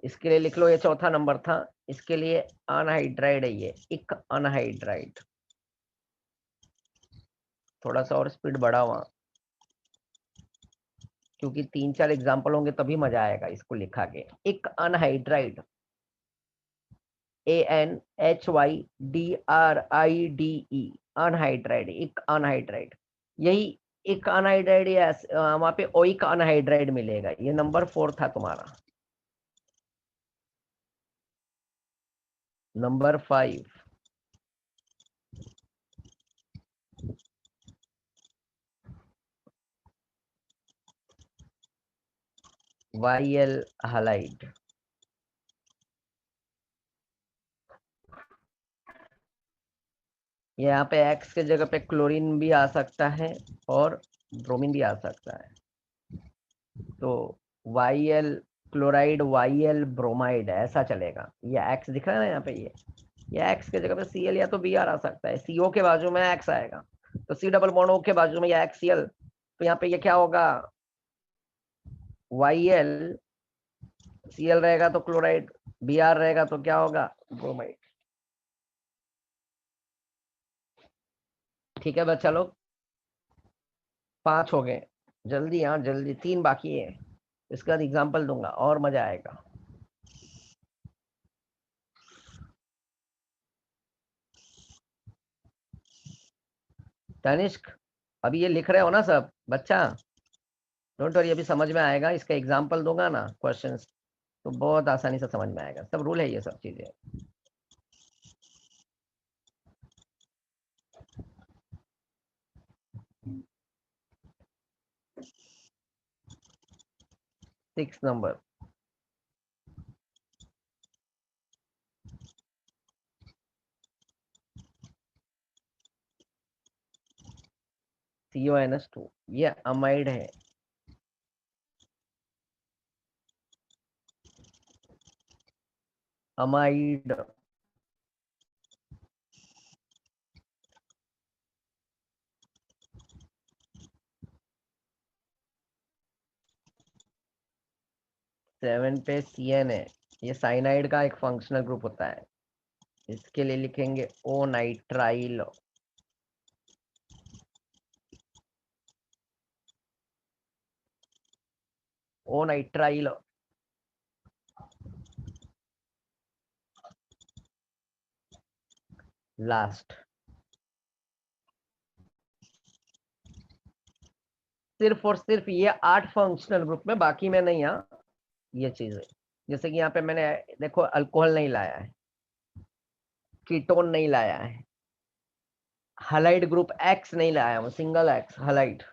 इसके लिए लिख लो, ये चौथा नंबर था, इसके लिए अनहाइड्राइड है, ये एक अनहाइड्राइड। थोड़ा सा और स्पीड बढ़ा हुआ, क्योंकि 3-4 एग्जाम्पल होंगे तभी मजा आएगा इसको लिखा के। एक अनहाइड्राइड, ANHYDRIDE, अनहाइड्राइड, एक अनहाइड्राइड, यही एक अनहाइड्राइड, वहां पे ओइक अनहाइड्राइड मिलेगा। ये नंबर 4 था तुम्हारा। Number 5 YL halide. यहाँ पे X के जगह पे क्लोरीन भी आ सकता है और ब्रोमीन भी आ सकता है। तो YL क्लोराइड, YL ब्रोमाइड, ऐसा चलेगा। ये X दिख रहा है ना यहाँ पे, ये X के जगह पे Cl या तो Br आ सकता है। CO के बाजू में X आएगा, तो C डबल बॉन्ड O के बाजू में ये HCl, तो यहाँ पे ये क्या होगा, YL, Cl रहेगा तो क्लोराइड, Br रहेगा तो क्या होगा, ब्रोमाइड। ठीक है बच्चा लोग, 5 हो गए। जल्दी, हाँ जल्दी, 3 बाकी है, इसका एग्जाम्पल दूंगा और मजा आएगा। तनिष्क, अभी ये लिख रहे हो ना सब बच्चा? डोंट वरी, अभी समझ में आएगा। इसका एग्जाम्पल दूंगा ना, क्वेश्चंस, तो बहुत आसानी से समझ में आएगा। सब रूल है ये सब चीजें। सिक्स नंबर, CONS2, ये अमाइड है। अमाइड, सेवन पे CN है। ये साइनाइड का एक फंक्शनल ग्रुप होता है। इसके लिए लिखेंगे ओ नाइट्राइल, ओ नाइट्राइल। लास्ट, सिर्फ और सिर्फ ये 8 फंक्शनल ग्रुप में, बाकी में नहीं। हाँ, ये चीजें, जैसे कि यहाँ पे मैंने देखो अल्कोहल नहीं लाया है, कीटोन नहीं लाया है, हलाइड ग्रुप X नहीं लाया हूँ, सिंगल X हलाइड।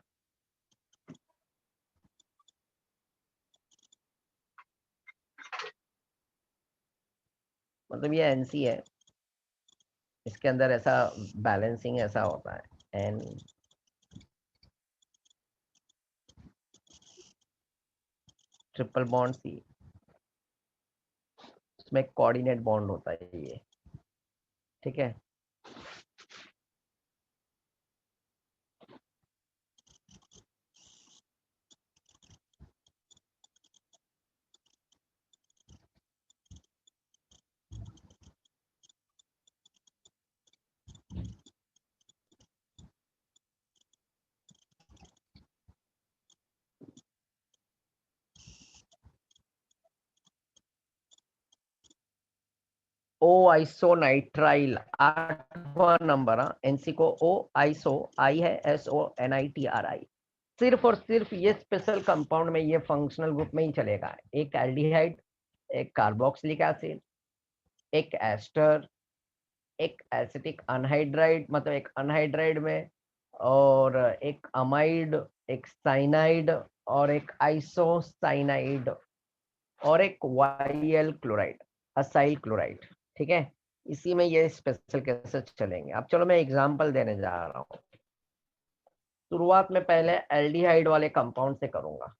मतलब ये NC है, इसके अंदर ऐसा बैलेंसिंग ऐसा होता है। एन ट्रिपल बॉन्ड C, इसमें कोऑर्डिनेट बॉन्ड होता है ये। ठीक है, ओ आइसोनाइट्राइल, 8वां नंबर। NC को ओ आइसो, आई है SONITRI। सिर्फ और सिर्फ ये स्पेशल कंपाउंड में, ये फंक्शनल ग्रुप में ही चलेगा। एक एल्डिहाइड, एक कार्बोक्सिलिक एसिड, एक एस्टर, एक एसिटिक अनहाइड्राइड, मतलब एक अनहाइड्राइड में, और एक अमाइड, एक साइनाइड, और एक आइसोसाइनाइड, और एक YL क्लोराइड, असाइल क्लोराइड। ठीक है, इसी में ये स्पेशल केसेस चलेंगे। अब चलो मैं एग्जांपल देने जा रहा हूँ। शुरुआत में पहले एल्डिहाइड वाले कंपाउंड से करूंगा।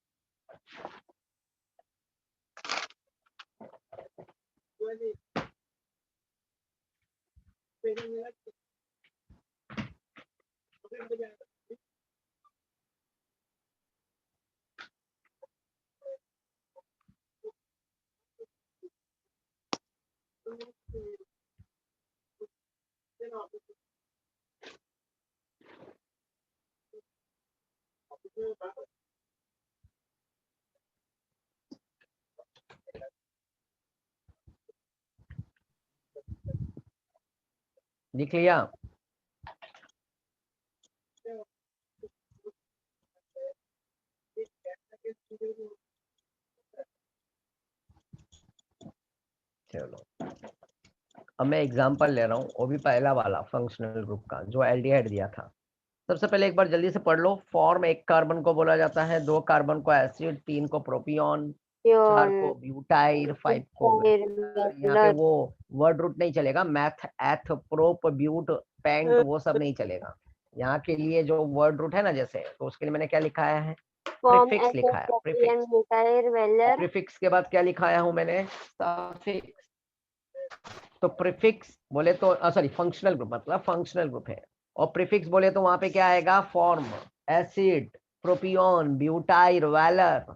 लिख लिया? चलो अब मैं एग्जांपल ले रहा हूँ, वो भी पहला वाला फंक्शनल ग्रुप का जो एल्डिहाइड दिया था। सबसे पहले एक बार जल्दी से पढ़ लो। फॉर्म एक कार्बन को बोला जाता है, 2 कार्बन को एसिड, 3 को प्रोपियोन, 4 को ब्यूटाइल, 5 को यहाँ पे वो वर्ड रूट नहीं चलेगा, मैथ एथ प्रोप ब्यूट पेंट वो सब नहीं चलेगा। यहाँ के लिए जो वर्ड रूट है ना, जैसे तो उसके लिए मैंने क्या लिखाया है, प्रीफिक्स लिखा है। प्रीफिक्स के बाद क्या लिखाया हूँ मैंने, सफिक्स। तो प्रीफिक्स बोले तो सॉरी फंक्शनल ग्रुप मतलब फंक्शनल ग्रुप है, और प्रीफिक्स बोले तो वहां पे क्या आएगा, form, acid, propion, butyl, valer,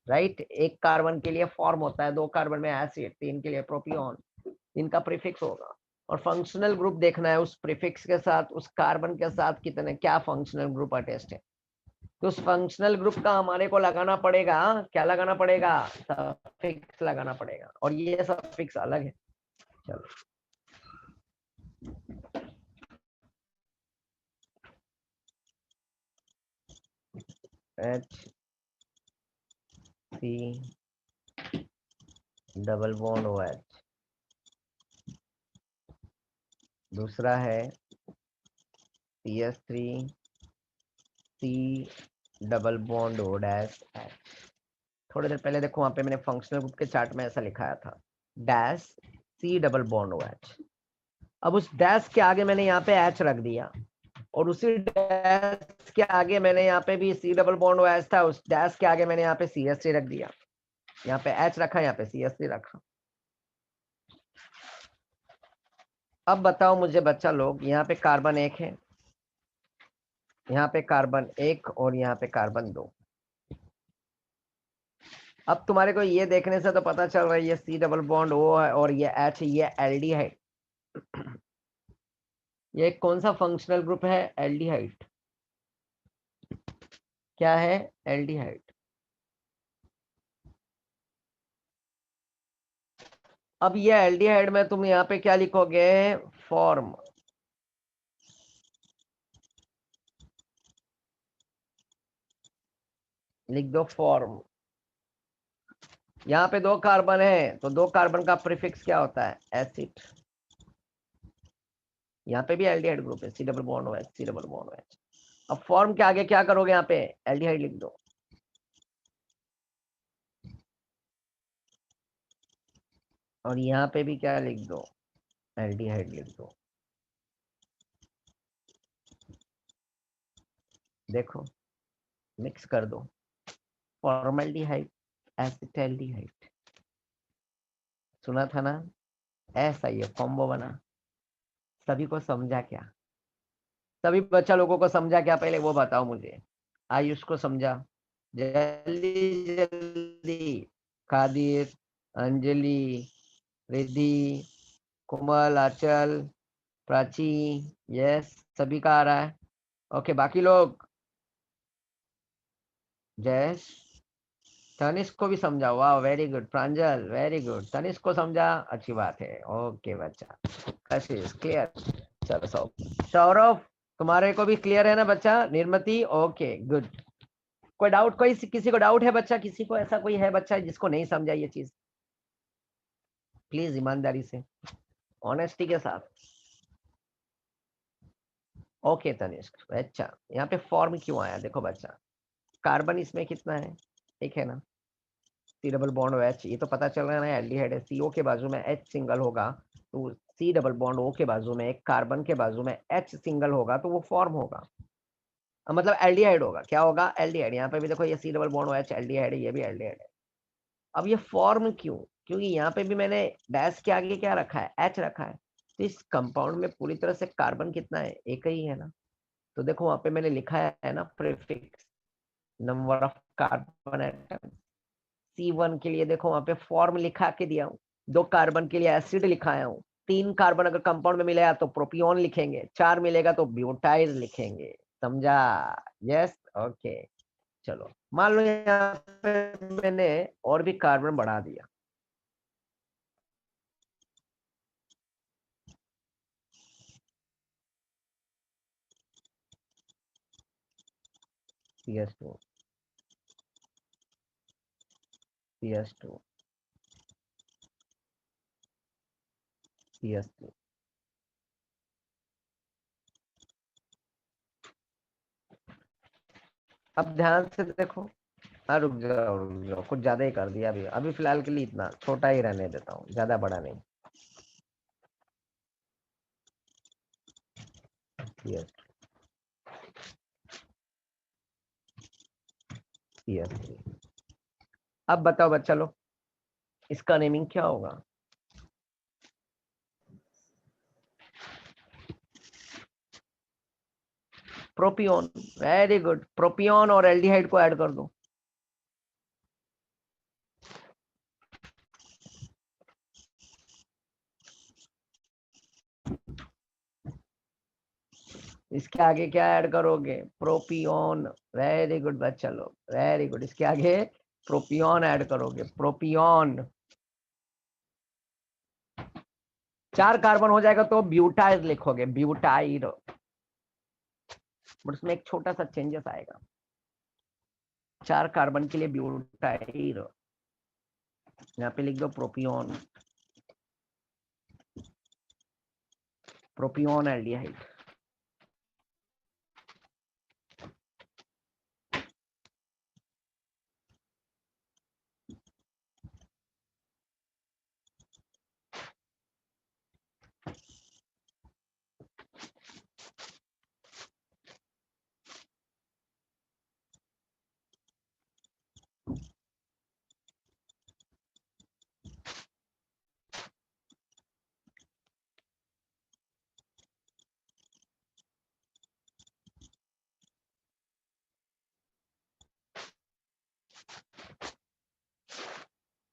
right. एक कार्बन के लिए फॉर्म होता है, 2 कार्बन में एसिड, 3 के लिए प्रोपियोन, इनका प्रीफिक्स होगा। और फंक्शनल ग्रुप देखना है उस प्रीफिक्स के साथ, उस कार्बन के साथ कितने क्या फंक्शनल ग्रुप अटैच्ड है। तो उस फंक्शनल ग्रुप का हमारे को लगाना पड़ेगा, क्या लगाना पड़ेगा, सफिक्स लगाना पड़ेगा, और ये सफिक्स अलग है। चलो H C double bond O H, दूसरा है CH3 C double bond O dash H. थोड़ी देर पहले देखो वहां पे मैंने फंक्शनल ग्रुप के चार्ट में ऐसा लिखाया था, dash C double bond O H. अब उस डैश के आगे मैंने यहाँ पे एच रख दिया, और उसी डैश के आगे मैंने यहाँ पे भी C double bond O H था, उस डैश के आगे मैंने यहाँ पे CH3 रख दिया, यहाँ पे एच रखा, यहाँ पे CH3 रखा। अब बताओ मुझे बच्चा लोग, यहाँ पे कार्बन 1 है, यहाँ पे कार्बन 1 और यहाँ पे कार्बन 2। अब तुम्हारे को ये देखने से तो पता चल रहा है ये C डबल बॉन्ड O है और ये H, ये एल्डिहाइड। ये कौन सा फंक्शनल ग्रुप है, एल्डिहाइड। क्या है, एल्डिहाइड। अब ये एल्डिहाइड में तुम यहाँ पे क्या लिखोगे, फॉर्म, लिख दो फॉर्म। यहाँ पे 2 कार्बन है, तो 2 कार्बन का प्रीफिक्स क्या होता है, एसिड। यहाँ पे भी एल्डिहाइड ग्रुप है, C double bond O H, C double bond O H। अब फॉर्म के आगे क्या करोगे, यहाँ पे एल्डिहाइड लिख दो, और यहाँ पे भी क्या लिख दो, एल्डिहाइड लिख दो। देखो मिक्स कर दो, फॉर्मल्डिहाइड, एसिटाल्डिहाइड, सुना था ना, ऐसा ये कॉम्बो बना। सभी को समझा क्या, सभी बच्चा लोगों को समझा क्या, पहले वो बताओ मुझे। आयुष को समझा, जल्दी जल्दी, कादिर, अंजलि, रिद्धि, कोमल, आंचल, प्राची, यस सभी का आ रहा है। ओके बाकी लोग, जयेश, तनिष्क को भी समझा, वाह वेरी गुड, प्रांजल वेरी गुड, तनिष्क को समझा, अच्छी बात है। ओके बच्चा, कशिश क्लियर। चलो सौरभ तुम्हारे को भी क्लियर है ना बच्चा, निर्मति ओके गुड। कोई डाउट, कोई किसी को डाउट है बच्चा, किसी को ऐसा कोई है बच्चा जिसको नहीं समझा ये चीज, प्लीज ईमानदारी से, ऑनेस्टी के साथ। ओके तनिष्क, अच्छा यहाँ पे फॉर्म क्यों आया, देखो बच्चा, कार्बन इसमें कितना है, एक है ना, C डबल बॉन्ड OH, ये तो पता चल रहा है ना एल्डिहाइड है, CO के बाजू में H सिंगल होगा, तो C डबल बॉन्ड O के बाजू में, एक कार्बन के बाजू में H सिंगल होगा, तो वो फॉर्म होगा, मतलब एल्डिहाइड होगा। क्या होगा, एल्डिहाइड। यहाँ पे भी देखो ये C double bond OH aldehyde है, ये भी एल्डिहाइड है। अब ये फॉर्म क्यों, क्योंकि यहाँ पे भी मैंने डैश के आगे क्या रखा है, H रखा है, तो इस कंपाउंड में पूरी तरह से कार्बन कितना है, एक ही है ना। तो देखो वहां पे मैंने लिखा है ना prefix, number of carbon atom. C1 के लिए देखो वहां पे फॉर्म लिखा के दिया हूँ, 2 कार्बन के लिए एसिड लिखाया हूँ, 3 कार्बन अगर कंपाउंड में मिलेगा तो प्रोपियोन लिखेंगे, 4 मिलेगा तो ब्यूटाइल लिखेंगे, समझा, यस ओके। चलो मान लो यहाँ पे मैंने और भी कार्बन बढ़ा दिया, CS2 CS2 CS2। अब ध्यान से देखो। हाँ रुक जाओ, कुछ ज्यादा ही कर दिया अभी। अभी फिलहाल के लिए इतना छोटा ही रहने देता हूँ, ज्यादा बड़ा नहीं। CS3। अब बताओ बच्चा लोग, इसका नेमिंग क्या होगा? प्रोपियोन। वेरी गुड, प्रोपियोन और एल्डिहाइड को ऐड कर दो। इसके आगे क्या ऐड करोगे? प्रोपियोन। वेरी गुड बच्चा लोग, वेरी गुड। इसके आगे प्रोपियोन ऐड करोगे, प्रोपियोन। 4 कार्बन हो जाएगा तो ब्यूटाइल लिखोगे, ब्यूटाइल। बट उसमें एक छोटा सा चेंजेस आएगा। 4 कार्बन के लिए ब्यूटाइल, यहाँ पे लिख दो प्रोपियोन, प्रोपियोन एल्डिहाइड।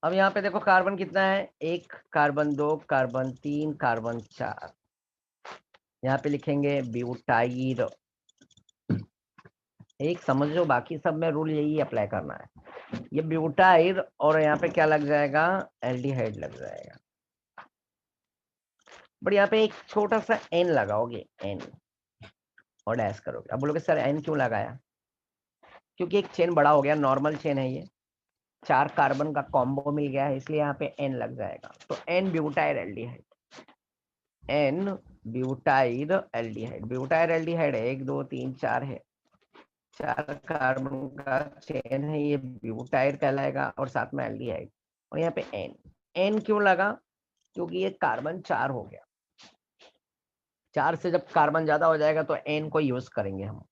अब यहाँ पे देखो कार्बन कितना है? 1 कार्बन, 2 कार्बन, 3 कार्बन, 4। यहाँ पे लिखेंगे ब्यूटाइल। एक समझो, बाकी सब में रूल यही अप्लाई करना है। ये ब्यूटाइल और यहाँ पे क्या लग जाएगा? एल्डिहाइड लग जाएगा। बट यहाँ पे एक छोटा सा एन लगाओगे, एन, और डैश करोगे। अब बोलोगे सर एन क्यों लगाया? क्योंकि एक चेन बड़ा हो गया, नॉर्मल चेन है ये, 4 कार्बन का कॉम्बो मिल गया है, इसलिए यहाँ पे एन लग जाएगा। तो n butyl aldehyde, n butyl aldehyde. Butyl aldehyde है 1 2 3 4 है, 4 कार्बन का चेन है, ये ब्यूटाइल कहलाएगा और साथ में एल्डिहाइड। और यहाँ पे एन, एन क्यों लगा? क्योंकि ये कार्बन 4 हो गया। 4 से जब कार्बन ज्यादा हो जाएगा तो एन को यूज करेंगे हम,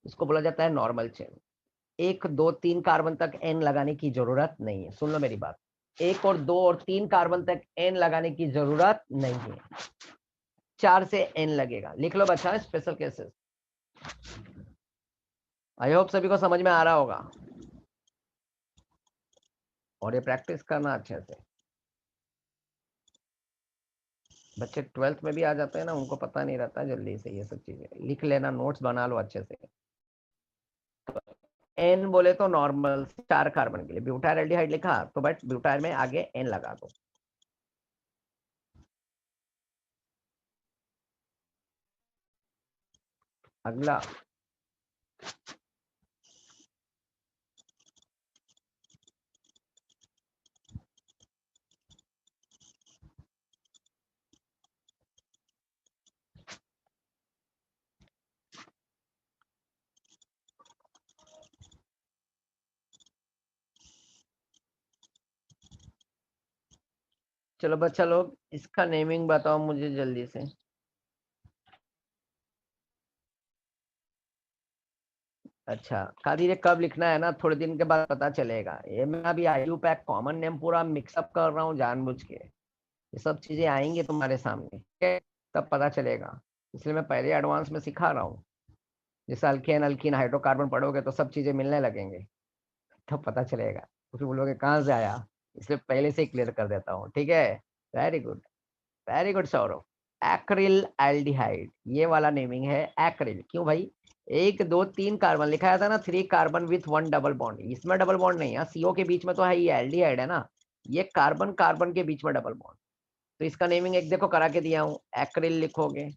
इसको बोला जाता है नॉर्मल चेन। 1 2 3 कार्बन तक एन लगाने की जरूरत नहीं है। सुन लो मेरी बात, 1 और 2 और 3 कार्बन तक एन लगाने की जरूरत नहीं है, 4 से एन लगेगा। लिख लो बच्चा, स्पेशल केसेस। आई होप सभी को समझ में आ रहा होगा, और ये प्रैक्टिस करना अच्छे से। बच्चे 12th में भी आ जाते हैं ना, उनको पता नहीं रहता जल्दी से ये सब चीजें। लिख लेना, नोट्स बना लो अच्छे से। एन बोले तो नॉर्मल 4 कार्बन के लिए ब्यूटाइल एल्डिहाइड लिखा, तो बट ब्यूटाइल में आगे एन लगा दो। अगला, चलो बच्चा लोग, इसका नेमिंग बताओ मुझे जल्दी से। अच्छा कादिर, ये कब लिखना है ना, थोड़े दिन के बाद पता चलेगा। ये मैं अभी आयु पैक कॉमन नेम पूरा मिक्सअप कर रहा हूँ जानबूझ के। ये सब चीजें आएंगी तुम्हारे सामने, ठीक है? तब पता चलेगा, इसलिए मैं पहले एडवांस में सिखा रहा हूँ। जैसे अल्केन अल्कीन हाइड्रोकार्बन पढ़ोगे तो सब चीजें मिलने लगेंगे, तब पता चलेगा। क्योंकि बोलोगे कहाँ से आया, इसलिए पहले से ही क्लियर कर देता हूँ, ठीक है? Very good, very good Saurabh. Acryl aldehyde, ये वाला नेमिंग है एक्रिल। क्यों भाई? 1 2 3 कार्बन लिखाया था ना, 3 कार्बन विथ 1 डबल बॉन्ड। इसमें डबल बॉन्ड नहीं है, सीओ के बीच में तो है, ये एल्डिहाइड है ना, ये कार्बन कार्बन के बीच में डबल बॉन्ड। तो इसका नेमिंग एक देखो करा के दिया हूँ, एक्रिल लिखोगे,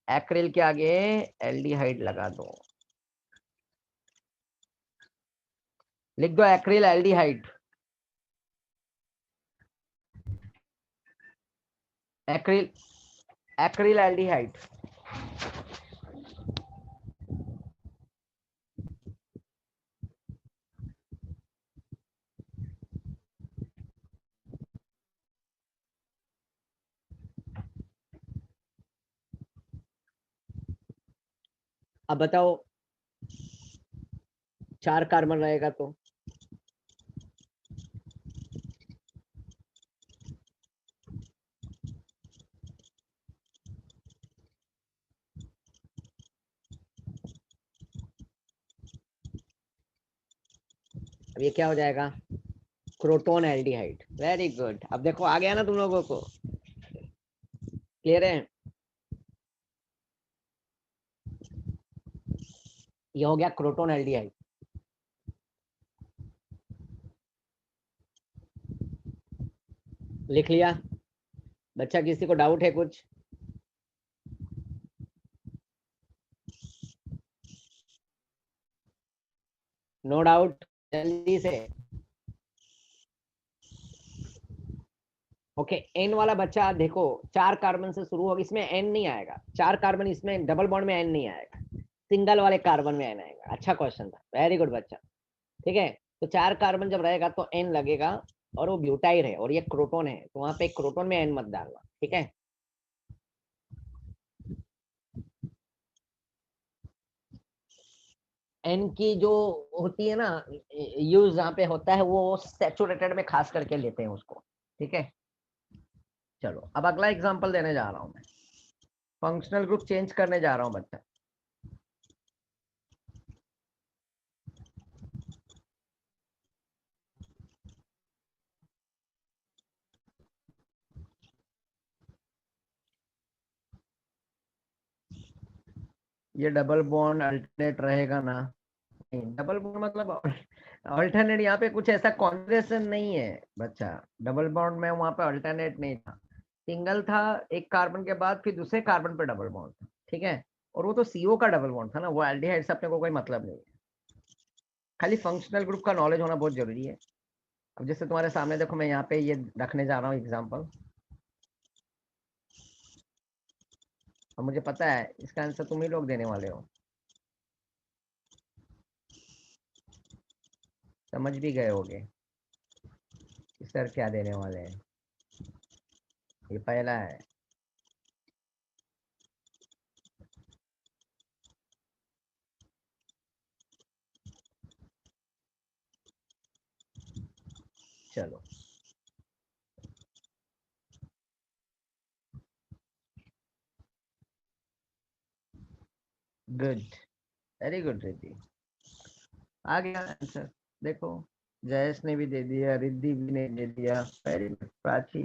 एक्रिल के आगे एल्डिहाइड लगा दो। लिख दो acryl aldehyde, acryl acryl aldehyde. अब बताओ 4 कार्बन रहेगा तो अब ये क्या हो जाएगा, क्रोटोन एल्डिहाइड। वेरी गुड, अब देखो आ गया ना तुम लोगों को, क्लियर है। ये हो गया क्रोटोन एल्डिहाइड। लिख लिया बच्चा, किसी को डाउट है कुछ? नो डाउट, जल्दी से। ओके, एन वाला बच्चा देखो 4 कार्बन से शुरू होगा, इसमें एन नहीं आएगा। 4 कार्बन, इसमें डबल बॉन्ड में एन नहीं आएगा, सिंगल वाले कार्बन में एन आएगा। अच्छा क्वेश्चन था, वेरी गुड बच्चा। ठीक है, तो 4 कार्बन जब रहेगा तो एन लगेगा, और वो ब्यूटाइल है और ये क्रोटोन है, तो वहां पे क्रोटोन में एन मत डालना। ठीक है, एन की जो होती है ना यूज जहाँ पे होता है, वो सैचुरेटेड में खास करके लेते हैं उसको। ठीक है, चलो अब अगला एग्जांपल देने जा रहा हूँ मैं। फंक्शनल ग्रुप चेंज करने जा रहा हूँ बच्चा। ये डबल बॉन्ड अल्टरनेट रहेगा ना? नहीं, डबल बॉन्ड मतलब अल्टरनेट, यहाँ पे कुछ ऐसा कॉन्बिनेशन नहीं है बच्चा। डबल बॉन्ड में वहां पे अल्टरनेट नहीं था, सिंगल था, एक कार्बन के बाद फिर दूसरे कार्बन पे डबल बॉन्ड था। ठीक है, और वो तो सीओ का डबल बॉन्ड था ना, वो एल्डिहाइड से अपने को कोई मतलब नहीं है। खाली फंक्शनल ग्रुप का नॉलेज होना बहुत जरूरी है। अब जैसे तुम्हारे सामने देखो, मैं यहाँ पे ये रखने जा रहा हूँ एग्जाम्पल, और मुझे पता है इसका आंसर तुम ही लोग देने वाले हो, समझ भी गए होगे कि सर क्या देने वाले हैं। ये पहला है, चलो गुड, वेरी गुड रिद्धि, आ गया आंसर। देखो जयेश ने भी दे दिया, रिद्धि भी ने दे दिया, वेरी गुड। प्राची,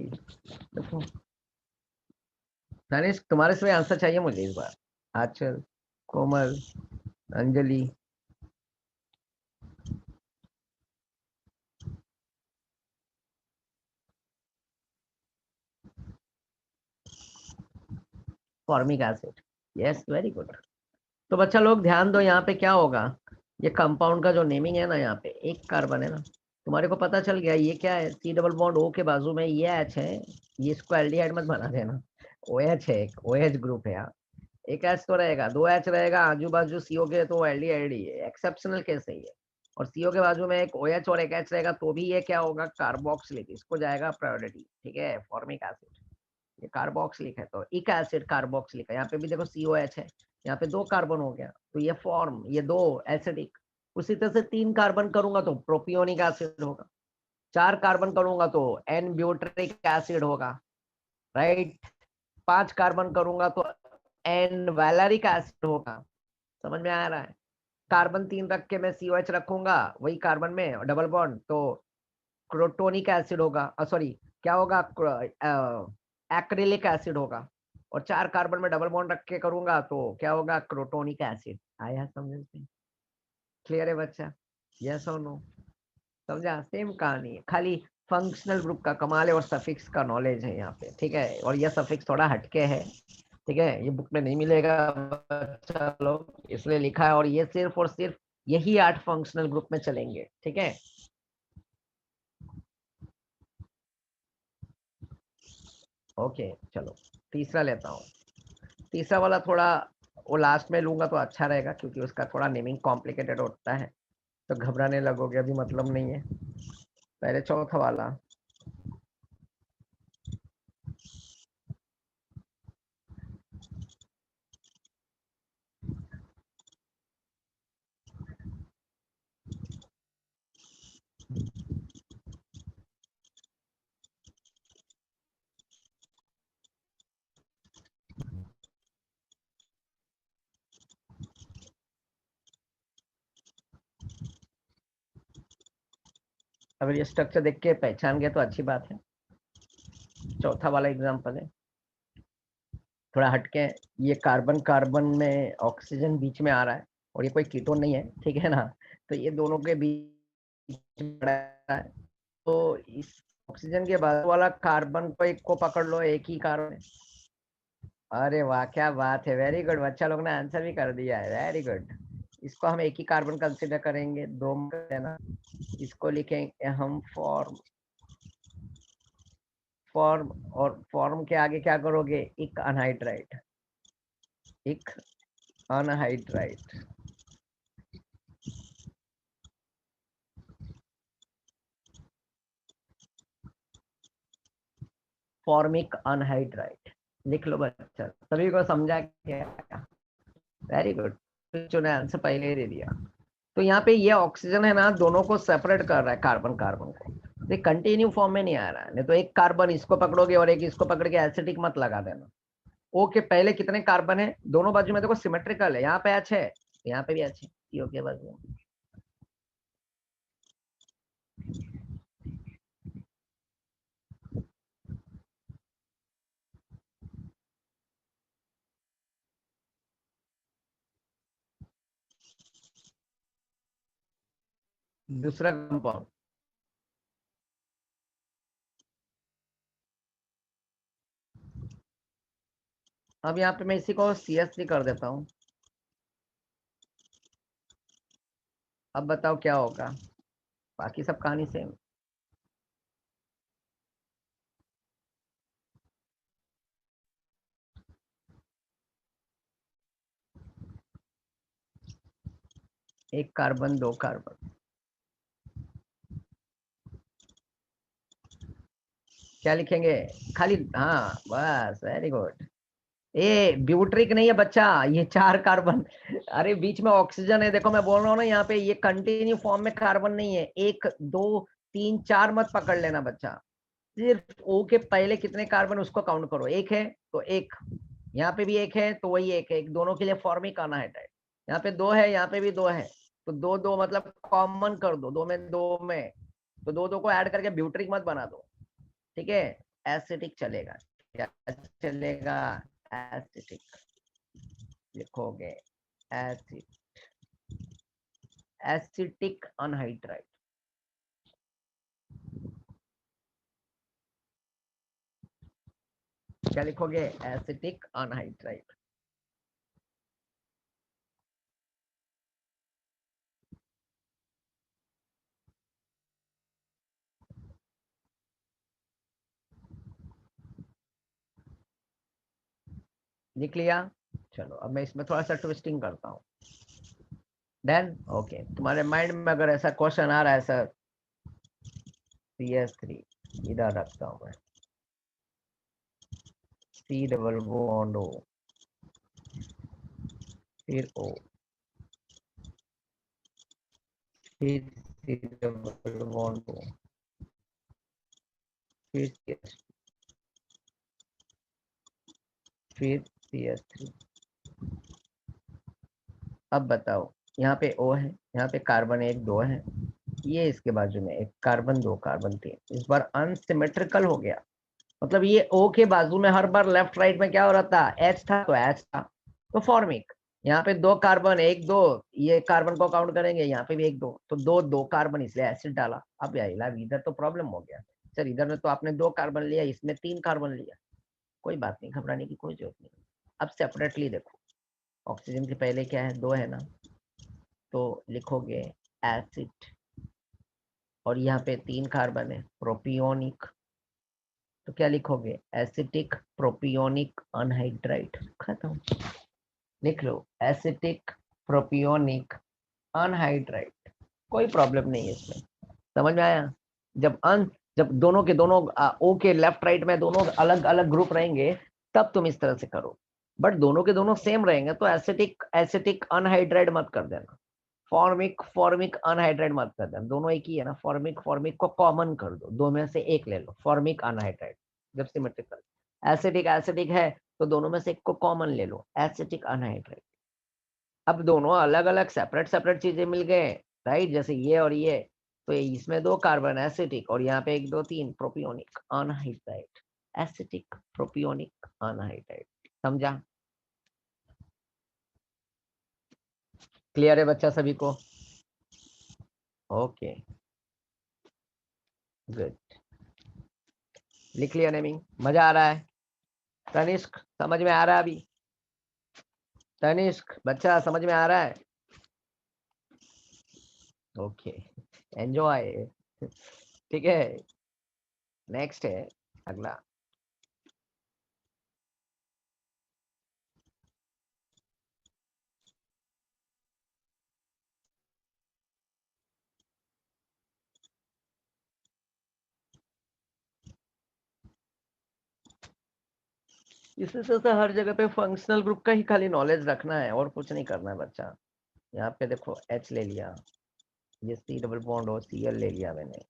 देखो नरेश, तुम्हारे से आंसर चाहिए मुझे इस बार। Achal, Komal, Anjali, formic acid, yes very good. तो बच्चा लोग ध्यान दो, यहाँ पे क्या होगा, ये कंपाउंड का जो नेमिंग है ना, यहाँ पे एक कार्बन है ना, तुम्हारे को पता चल गया ये क्या है, सी डबल बॉन्ड ओ के बाजू में ये एच है, ये इसको एल्डिहाइड मत बना देना, ओ एच है, एक ओ एच ग्रुप है यहाँ। एक एच तो रहेगा, 2 एच रहेगा आजू बाजू सीओ के, तो एल्डिहाइड ही है, एक्सेप्शनल केस है ये। और सीओ के बाजू में एक ओ एच और एक एच रहेगा, तो भी ये क्या होगा, कार्बोक्सिलिक, इसको जाएगा प्रायोरिटी। ठीक है, फॉर्मिक एसिड, ये कार्बोक्सिलिक है, तो इक एसिड कार्बोक्सिलिक है। यहाँ पे भी देखो COH है, यहाँ पे 2 कार्बन हो गया, तो ये फॉर्म, ये 2 एसिडिक। उसी तरह से 3 कार्बन करूंगा तो प्रोपियोनिक एसिड होगा, 4 कार्बन करूंगा तो एन ब्यूटरिक एसिड होगा, राइट। 5 कार्बन करूंगा तो एन वैलेरिक एसिड होगा। समझ में आ रहा है? कार्बन 3 रख के मैं COH रखूंगा वही कार्बन में डबल बॉन्ड, तो क्रोटोनिक एसिड होगा, सॉरी क्या होगा, एक्रिलिक एसिड होगा। और 4 कार्बन में डबल बॉन्ड रख के करूंगा तो क्या होगा, क्रोटोनिक एसिड। आया समझ में? क्लियर है बच्चा? यस और नो? समझा? सेम कहानी है, खाली फंक्शनल ग्रुप का कमाल है और सफिक्स का नॉलेज है यहाँ पे। ठीक है, और यह सफिक्स थोड़ा हटके है, ठीक है, ये बुक में नहीं मिलेगा बच्चा लोग, इसलिए लिखा है। और ये सिर्फ और सिर्फ यही 8 फंक्शनल ग्रुप में चलेंगे, ठीक है। ओके चलो तीसरा लेता हूँ। तीसरा वाला थोड़ा वो लास्ट में लूंगा तो अच्छा रहेगा, क्योंकि उसका थोड़ा नेमिंग कॉम्प्लिकेटेड होता है, तो घबराने लगोगे, अभी मतलब नहीं है। पहले चौथा वाला। अगर ये स्ट्रक्चर देख के पहचान गए तो अच्छी बात है। चौथा वाला एग्जांपल है, थोड़ा हटके। ये कार्बन कार्बन में ऑक्सीजन बीच में आ रहा है, और ये कोई कीटोन नहीं है, ठीक है ना। तो ये दोनों के बीच में है, तो इस ऑक्सीजन के बाद वाला कार्बन को एक को पकड़ लो, एक ही कार्बन है। अरे वाह क्या बात है, वेरी गुड, बच्चा लोग ने आंसर भी कर दिया है, वेरी गुड। इसको हम एक ही कार्बन कंसीडर करेंगे, दो है ना। इसको लिखेंगे हम फॉर्म। फॉर्म, और फॉर्म के आगे क्या करोगे, एक अनहाइड्राइड, एक अनहाइड्राइड। फॉर्मिक अनहाइड्राइड लिख लो बच्चा, सभी को समझा क्या। वेरी गुड, ने आंसर पहले ही दे दिया। तो यहाँ पे ये ऑक्सीजन है ना, दोनों को सेपरेट कर रहा है, कार्बन कार्बन को। ये कंटिन्यू फॉर्म में नहीं आ रहा है, नहीं तो एक कार्बन इसको पकड़ोगे और एक इसको पकड़ के एसिडिक मत लगा देना। ओ के पहले कितने कार्बन है, दोनों बाजू में देखो सिमेट्रिकल है, यहाँ पे H है, यहाँ पे भी H है, CO के बाजू में। दूसरा कंपाउंड, अब यहाँ पे मैं इसी को CH3 कर देता हूँ। अब बताओ क्या होगा, बाकी सब कहानी सेम। एक कार्बन, दो कार्बन, क्या लिखेंगे खाली, हाँ बस, वेरी गुड। ए ब्यूट्रिक नहीं है बच्चा, ये 4 कार्बन। अरे बीच में ऑक्सीजन है, देखो मैं बोल रहा हूँ ना, यहाँ पे ये कंटिन्यू फॉर्म में कार्बन नहीं है, 1 2 3 4 मत पकड़ लेना बच्चा। सिर्फ O के पहले कितने कार्बन उसको काउंट करो, एक है तो एक, यहाँ पे भी एक है तो वही एक है, एक दोनों के लिए फॉर्मिक आना है टाइप। यहाँ पे 2 है, यहाँ पे भी 2 है, तो 2 2 मतलब कॉमन कर दो, 2 में 2 में, तो 2 2 को ऐड करके ब्यूट्रिक मत बना दो, ठीक है। एसिटिक चलेगा, क्या चलेगा, एसिटिक लिखोगे, एसिड, एसिटिक अनहाइड्राइड। क्या लिखोगे, एसिटिक अनहाइड्राइड। लिख लिया। चलो अब मैं इसमें थोड़ा सा ट्विस्टिंग करता हूँ। देन ओके, तुम्हारे माइंड में अगर ऐसा क्वेश्चन आ रहा है सर, CH3 इधर रखता हूँ मैं, C डबल बॉन्ड O, फिर O, फिर C डबल बॉन्ड O, फिर CH, फिर CH3। अब बताओ, यहाँ पे O है, यहाँ पे कार्बन 1 2 है, ये इसके बाजू में एक कार्बन 2 कार्बन 3, इस बार अनसिमेट्रिकल हो गया। मतलब ये O के बाजू में हर बार लेफ्ट राइट में क्या हो रहा था, H था तो H था, तो फॉर्मिक। यहाँ पे 2 कार्बन 1 2, ये कार्बन को काउंट करेंगे, यहाँ पे भी 1 2, तो 2 2 कार्बन, इसलिए एसिड डाला। अब यार इधर तो प्रॉब्लम हो गया सर, इधर में तो आपने 2 कार्बन लिया, इसमें 3 कार्बन लिया। कोई बात नहीं, घबराने की कोई जरूरत नहीं। अब सेपरेटली देखो, ऑक्सीजन के पहले क्या है, 2 है ना, तो लिखोगे एसिड, और यहाँ पे 3 कार्बन है प्रोपियोनिक, तो क्या लिखोगे एसिटिक प्रोपियोनिक अनहाइड्राइड, खत्म। लिख लो एसिटिक प्रोपियोनिक अनहाइड्राइड, कोई प्रॉब्लम नहीं है इसमें। समझ में आया? जब दोनों के दोनों ओ के लेफ्ट राइट में दोनों अलग अलग ग्रुप रहेंगे तब तुम इस तरह से करो, बट दोनों के दोनों सेम रहेंगे तो एसिटिक एसिटिक अनहाइड्राइड मत कर देना, फॉर्मिक फॉर्मिक अनहाइड्राइड मत कर देना, दोनों एक ही है ना। फॉर्मिक फॉर्मिक को कॉमन कर दो, दो में से एक ले लो, फॉर्मिक अनहाइड्राइड जब सिमेट्रिकल। एसिटिक एसिटिक है तो दोनों में से एक को कॉमन ले लो, एसिटिक अनहाइड्राइड। अब दोनों अलग अलग सेपरेट सेपरेट चीजें मिल गए, राइट, जैसे ये और ये, तो इसमें 2 कार्बन एसिटिक और यहाँ पे 1 2 3 propionic anhydride, acetic propionic anhydride. समझा? क्लियर है बच्चा सभी को? ओके गुड, लिख लिया नेमिंग? मजा आ रहा है? तनिष्क समझ में आ रहा है अभी? तनिष्क बच्चा समझ में आ रहा है? Okay enjoy. ठीक है, नेक्स्ट है अगला। इसी से हर जगह पे फंक्शनल ग्रुप का ही खाली नॉलेज रखना है और कुछ नहीं करना है बच्चा। यहाँ पे देखो H ले लिया, ये C डबल बॉन्ड और Cl ले लिया मैंने,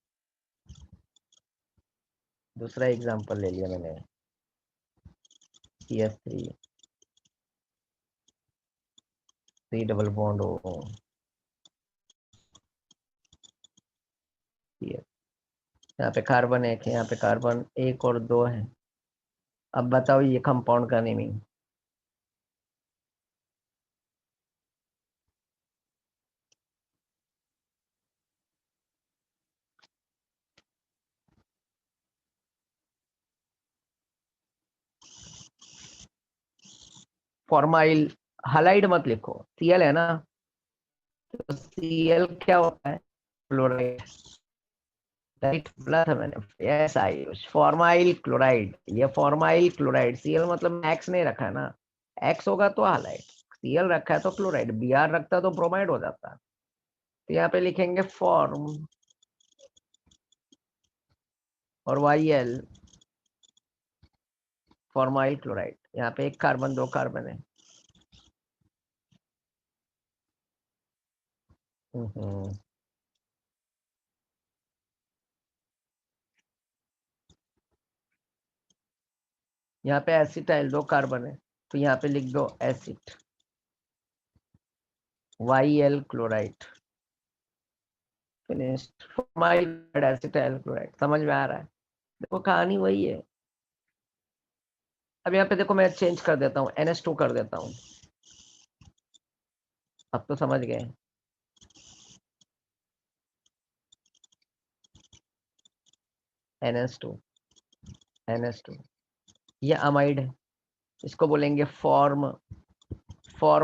दूसरा एग्जांपल ले लिया मैंने CH3 C double bond O Cl, यहाँ पे कार्बन 1 है, यहाँ पे कार्बन 1 और 2 है। अब बताओ ये कंपाउंड का नेमिंग। फॉर्माइल हालाइड मत लिखो, Cl है ना, तो Cl क्या होता है? क्लोराइड, राइट, बोला था मैंने। यस आयुष, फॉर्माइल क्लोराइड, ये फॉर्माइल क्लोराइड। Cl मतलब एक्स नहीं रखा है ना, एक्स होगा तो हालाइड, Cl रखा है तो क्लोराइड, Br रखता तो ब्रोमाइड हो जाता। तो यहाँ पे लिखेंगे फॉर्म और YL फॉर्माइल क्लोराइड। यहाँ पे 1 कार्बन 2 कार्बन है। यहाँ पे एसिटाइल 2 कार्बन है, तो यहाँ पे लिख दो acid YL chloride, finished. Formyl acetyl chloride. समझ में आ रहा है? देखो कहानी वही है। अब यहाँ पे देखो मैं चेंज कर देता हूँ, NH2 कर देता हूँ। अब तो समझ गए। NH2 ये अमाइड है, इसको बोलेंगे फॉर्म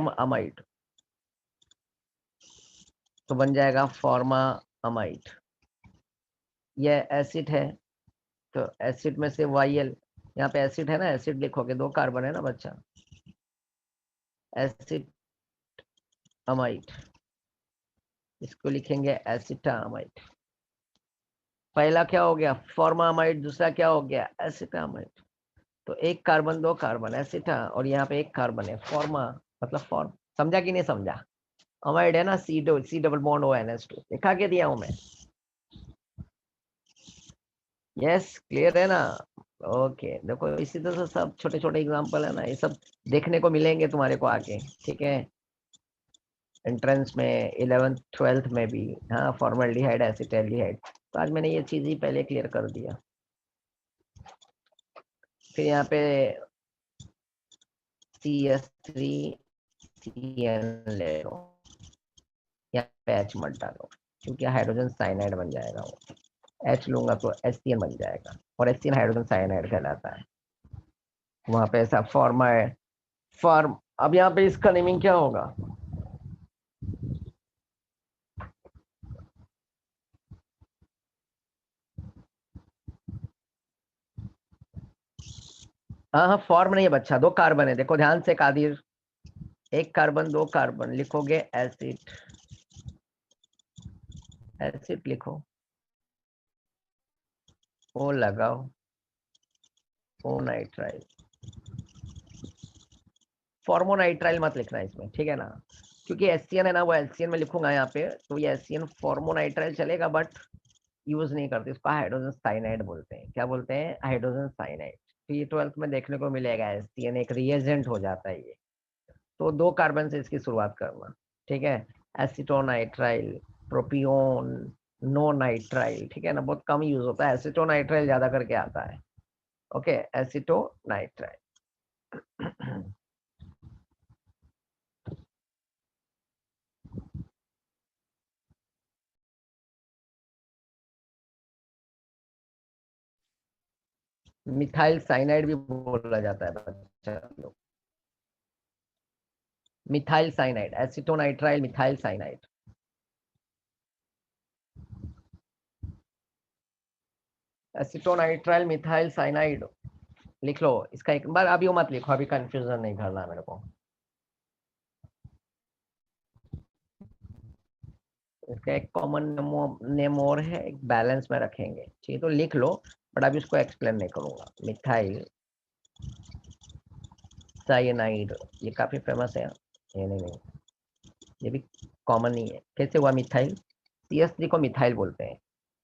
अमाइड, तो बन जाएगा फॉर्मा अमाइड। ये एसिड है, तो एसिड में से YL, यहाँ पे एसिड है ना, एसिड लिखोगे 2 कार्बन है ना बच्चा, एसिड अमाइड, इसको लिखेंगे एसिटामाइड। पहला क्या हो गया? फॉर्मामाइड, दूसरा क्या हो गया? एसिटामाइड। तो 1 कार्बन 2 कार्बन एसिटा, और यहाँ पे 1 कार्बन है फॉर्मा, मतलब फॉर्म। समझा कि नहीं समझा? अमाइड है ना, सी डबल बॉन्ड ONH2 लिखा के दिया हूं मैं। यस क्लियर है ना? ओके देखो इसी तरह से सब छोटे छोटे एग्जांपल है ना, ये सब देखने को मिलेंगे तुम्हारे को आगे, ठीक है, एंट्रेंस में 11th 12th में भी। हाँ फॉर्मल्डिहाइड एसिटाल्डिहाइड, तो आज मैंने ये चीज ही पहले क्लियर कर दिया। फिर यहाँ पे CH3CN ले लो, यहाँ पे H मत डालो क्योंकि हाइड्रोजन साइनाइड बन जाएगा, वो H लूंगा तो HCN बन जाएगा, और HCN हाइड्रोजन साइनाइड कहलाता है। वहां पे ऐसा फॉर्मा है फॉर्म। अब यहाँ पे इसका नेमिंग क्या होगा? हाँ हाँ, फॉर्म नहीं है बच्चा, 2 कार्बन है, देखो ध्यान से कादिर, 1 कार्बन 2 कार्बन, लिखोगे एसिड, एसिड लिखो, ओ लगाओ, ओ नाइट्राइल, फॉर्मोनाइट्राइल मत लिखना इसमें, ठीक है ना, क्योंकि एससीएन है ना, वो एलसीएन में लिखूंगा यहाँ पे, तो ये एससीएन फॉर्मोनाइट्राइल चलेगा, बट यूज नहीं करते इसको, हाइड्रोजन साइनाइड बोलते हैं। क्या बोलते हैं? Hydrogen cyanide. तो ये 12th में देखने को मिलेगा, एससीएन एक रिएजेंट हो जाता है ये। तो 2 कार्बन से इसकी शुरुआत करना, ठीक है। एसिटोनाइट्राइल, प्रोपियोन, नो नाइट्राइल, ठीक है ना, बहुत कम यूज होता है, एसिटोनाइट्राइल ज्यादा करके आता है। ओके, एसिटोनाइट्राइल। मिथाइल साइनाइड भी बोला जाता है बच्चा लोग, methyl cyanide, acetonitrile, methyl cyanide. Acetonitrile methyl cyanide लिख लो, इसका एक बार अभी वो मत लिखो, अभी कंफ्यूजन नहीं करना मेरे को, इसका एक कॉमन नेम और है, एक बैलेंस में रखेंगे, ठीक है, तो लिख लो, बट अभी उसको एक्सप्लेन नहीं करूंगा। मिथाइल साइनाइड, ये काफी फेमस है, ये नहीं, ये भी कॉमन ही है। कैसे हुआ मिथाइल? CH3 को मिथाइल बोलते हैं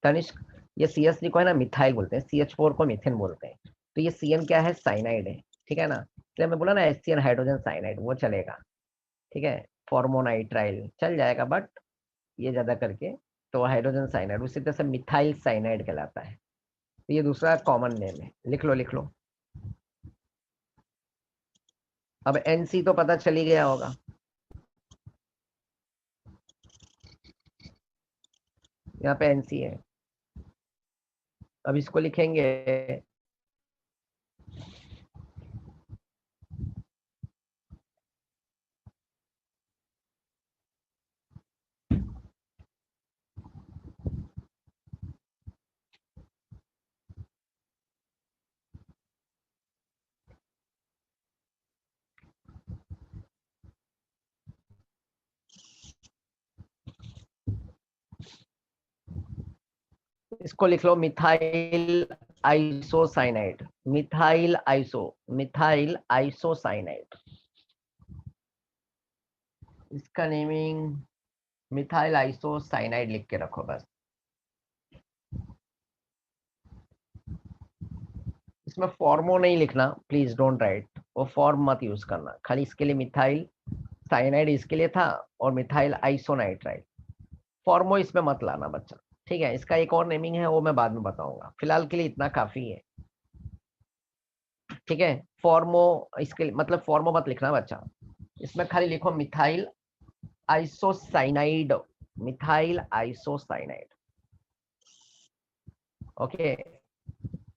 तनिष्क, ये CH3 को है ना मिथाइल बोलते हैं, CH4 को मीथेन बोलते हैं, तो ये CN क्या है? साइनाइड है, ठीक है ना, इसलिए मैं बोला ना HCN हाइड्रोजन साइनाइड, वो चलेगा, ठीक है। फॉर्मोनाइट्राइल चल जाएगा, बट ये ज्यादा करके तो हाइड्रोजन साइनाइड, उसी तरह से मिथाइल साइनाइड कहलाता है, तो ये दूसरा कॉमन नेम है, लिख लो लिख लो। अब NC तो पता चली गया होगा, यहाँ पे NC है, अब इसको लिखेंगे इसको लिख लो मिथाइल आइसोसाइनाइड, मिथाइल आइसोसाइनाइड, इसका नेमिंग मिथाइल आइसोसाइनाइड लिख के रखो बस। इसमें फॉर्मो नहीं लिखना, प्लीज डोंट राइट, वो फॉर्म मत यूज करना, खाली इसके लिए मिथाइल साइनाइड इसके लिए था, और मिथाइल आइसोनाइट्राइल, फॉर्मो इसमें मत लाना बच्चा, ठीक है। इसका एक और नेमिंग है, वो मैं बाद में बताऊंगा, फिलहाल के लिए इतना काफी है, ठीक है। फॉर्मो, इसके लिए मतलब फॉर्मो मत लिखना बच्चा, इसमें खाली लिखो methyl isocyanide, methyl isocyanide, okay.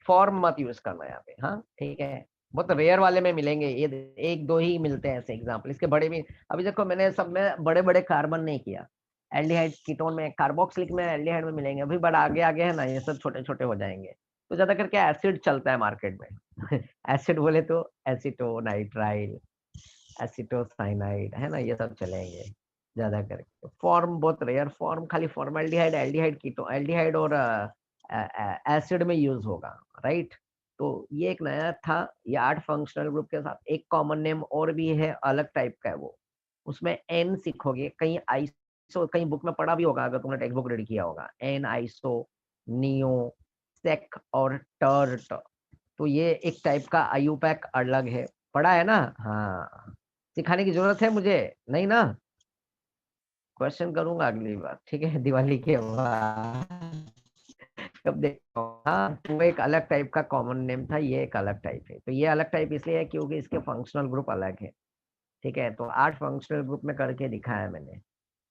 Form मत यूज करना यहाँ पे, हाँ ठीक है, बहुत रेयर वाले में मिलेंगे ये, 1-2 ही मिलते हैं ऐसे एग्जाम्पल, इसके बड़े भी अभी देखो मैंने सब में बड़े बड़े कार्बन नहीं किया, एल्डिहाइड कीटोन में, कार्बोक्सिलिक में, एल्डिहाइड में मिलेंगे, अभी बड़ा आगे आगे है ना, ये सब छोटे छोटे हो जाएंगे, तो ज्यादा करके एसिड चलता है मार्केट में। एसिड बोले तो एसिटोनाइट्राइल, एसिटोसाइनाइड, है ना, ये सब चलेंगे ज्यादा करके। फॉर्म बहुत रेयर, फॉर्म खाली फॉर्मल्डिहाइड, एल्डिहाइड कीटो, एल्डिहाइड और एसिड में यूज होगा, राइट। तो ये एक नया था, ये 8 फंक्शनल ग्रुप के साथ एक कॉमन नेम और भी है, अलग टाइप का है वो, उसमें एन सीखोगे, कहीं आइसो, कहीं बुक में पढ़ा भी होगा अगर तुमने टेक्स्ट बुक रीड किया होगा, एन आइसो, नियो, सेक और टर्ट, तो ये एक टाइप का आयुपैक अलग है, पढ़ा है ना? हाँ, सिखाने की जरूरत है मुझे? नहीं ना, क्वेश्चन करूंगा अगली बार, ठीक है, दिवाली के बाद। कब देखो, हाँ, वो एक अलग टाइप का कॉमन नेम था, ये एक अलग टाइप है, तो ये अलग टाइप इसलिए है क्योंकि इसके फंक्शनल ग्रुप अलग है, ठीक है। तो 8 फंक्शनल ग्रुप में करके दिखाया मैंने,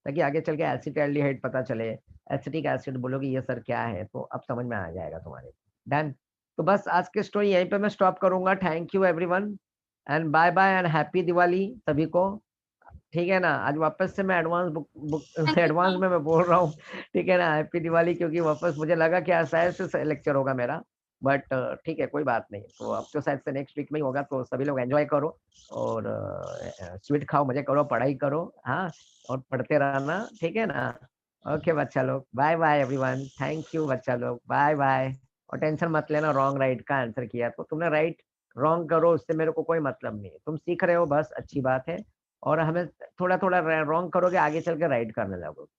ताकि आगे चल के एसिटाल्डिहाइड पता चले, एसिटिक एसिड बोलोगे ये सर क्या है, तो अब समझ में आ जाएगा तुम्हारे। डन। तो बस आज की स्टोरी यहीं पे मैं स्टॉप करूंगा, thank you everyone, and bye bye and happy Diwali सभी को, ठीक है ना। आज वापस से मैं एडवांस बुक एडवांस में मैं बोल रहा हूँ, ठीक है ना, हैप्पी दिवाली, क्योंकि वापस मुझे लगा कि आज शायद से लेक्चर होगा मेरा, बट ठीक है, कोई बात नहीं। तो अब तो शायद से नेक्स्ट वीक में ही होगा, तो सभी लोग एंजॉय करो और स्वीट खाओ, मजे करो, पढ़ाई करो, हाँ, और पढ़ते रहना, ठीक है ना? ओके बच्चा लोग, bye bye everyone, thank you बच्चा लोग, बाय बाय। और टेंशन मत लेना, रॉन्ग राइट का आंसर किया तो तुमने राइट रॉन्ग करो, उससे मेरे को कोई मतलब नहीं है, तुम सीख रहे हो बस, अच्छी बात है। और हमें थोड़ा थोड़ा रॉन्ग करोगे, आगे चल के राइट करने लगोगे,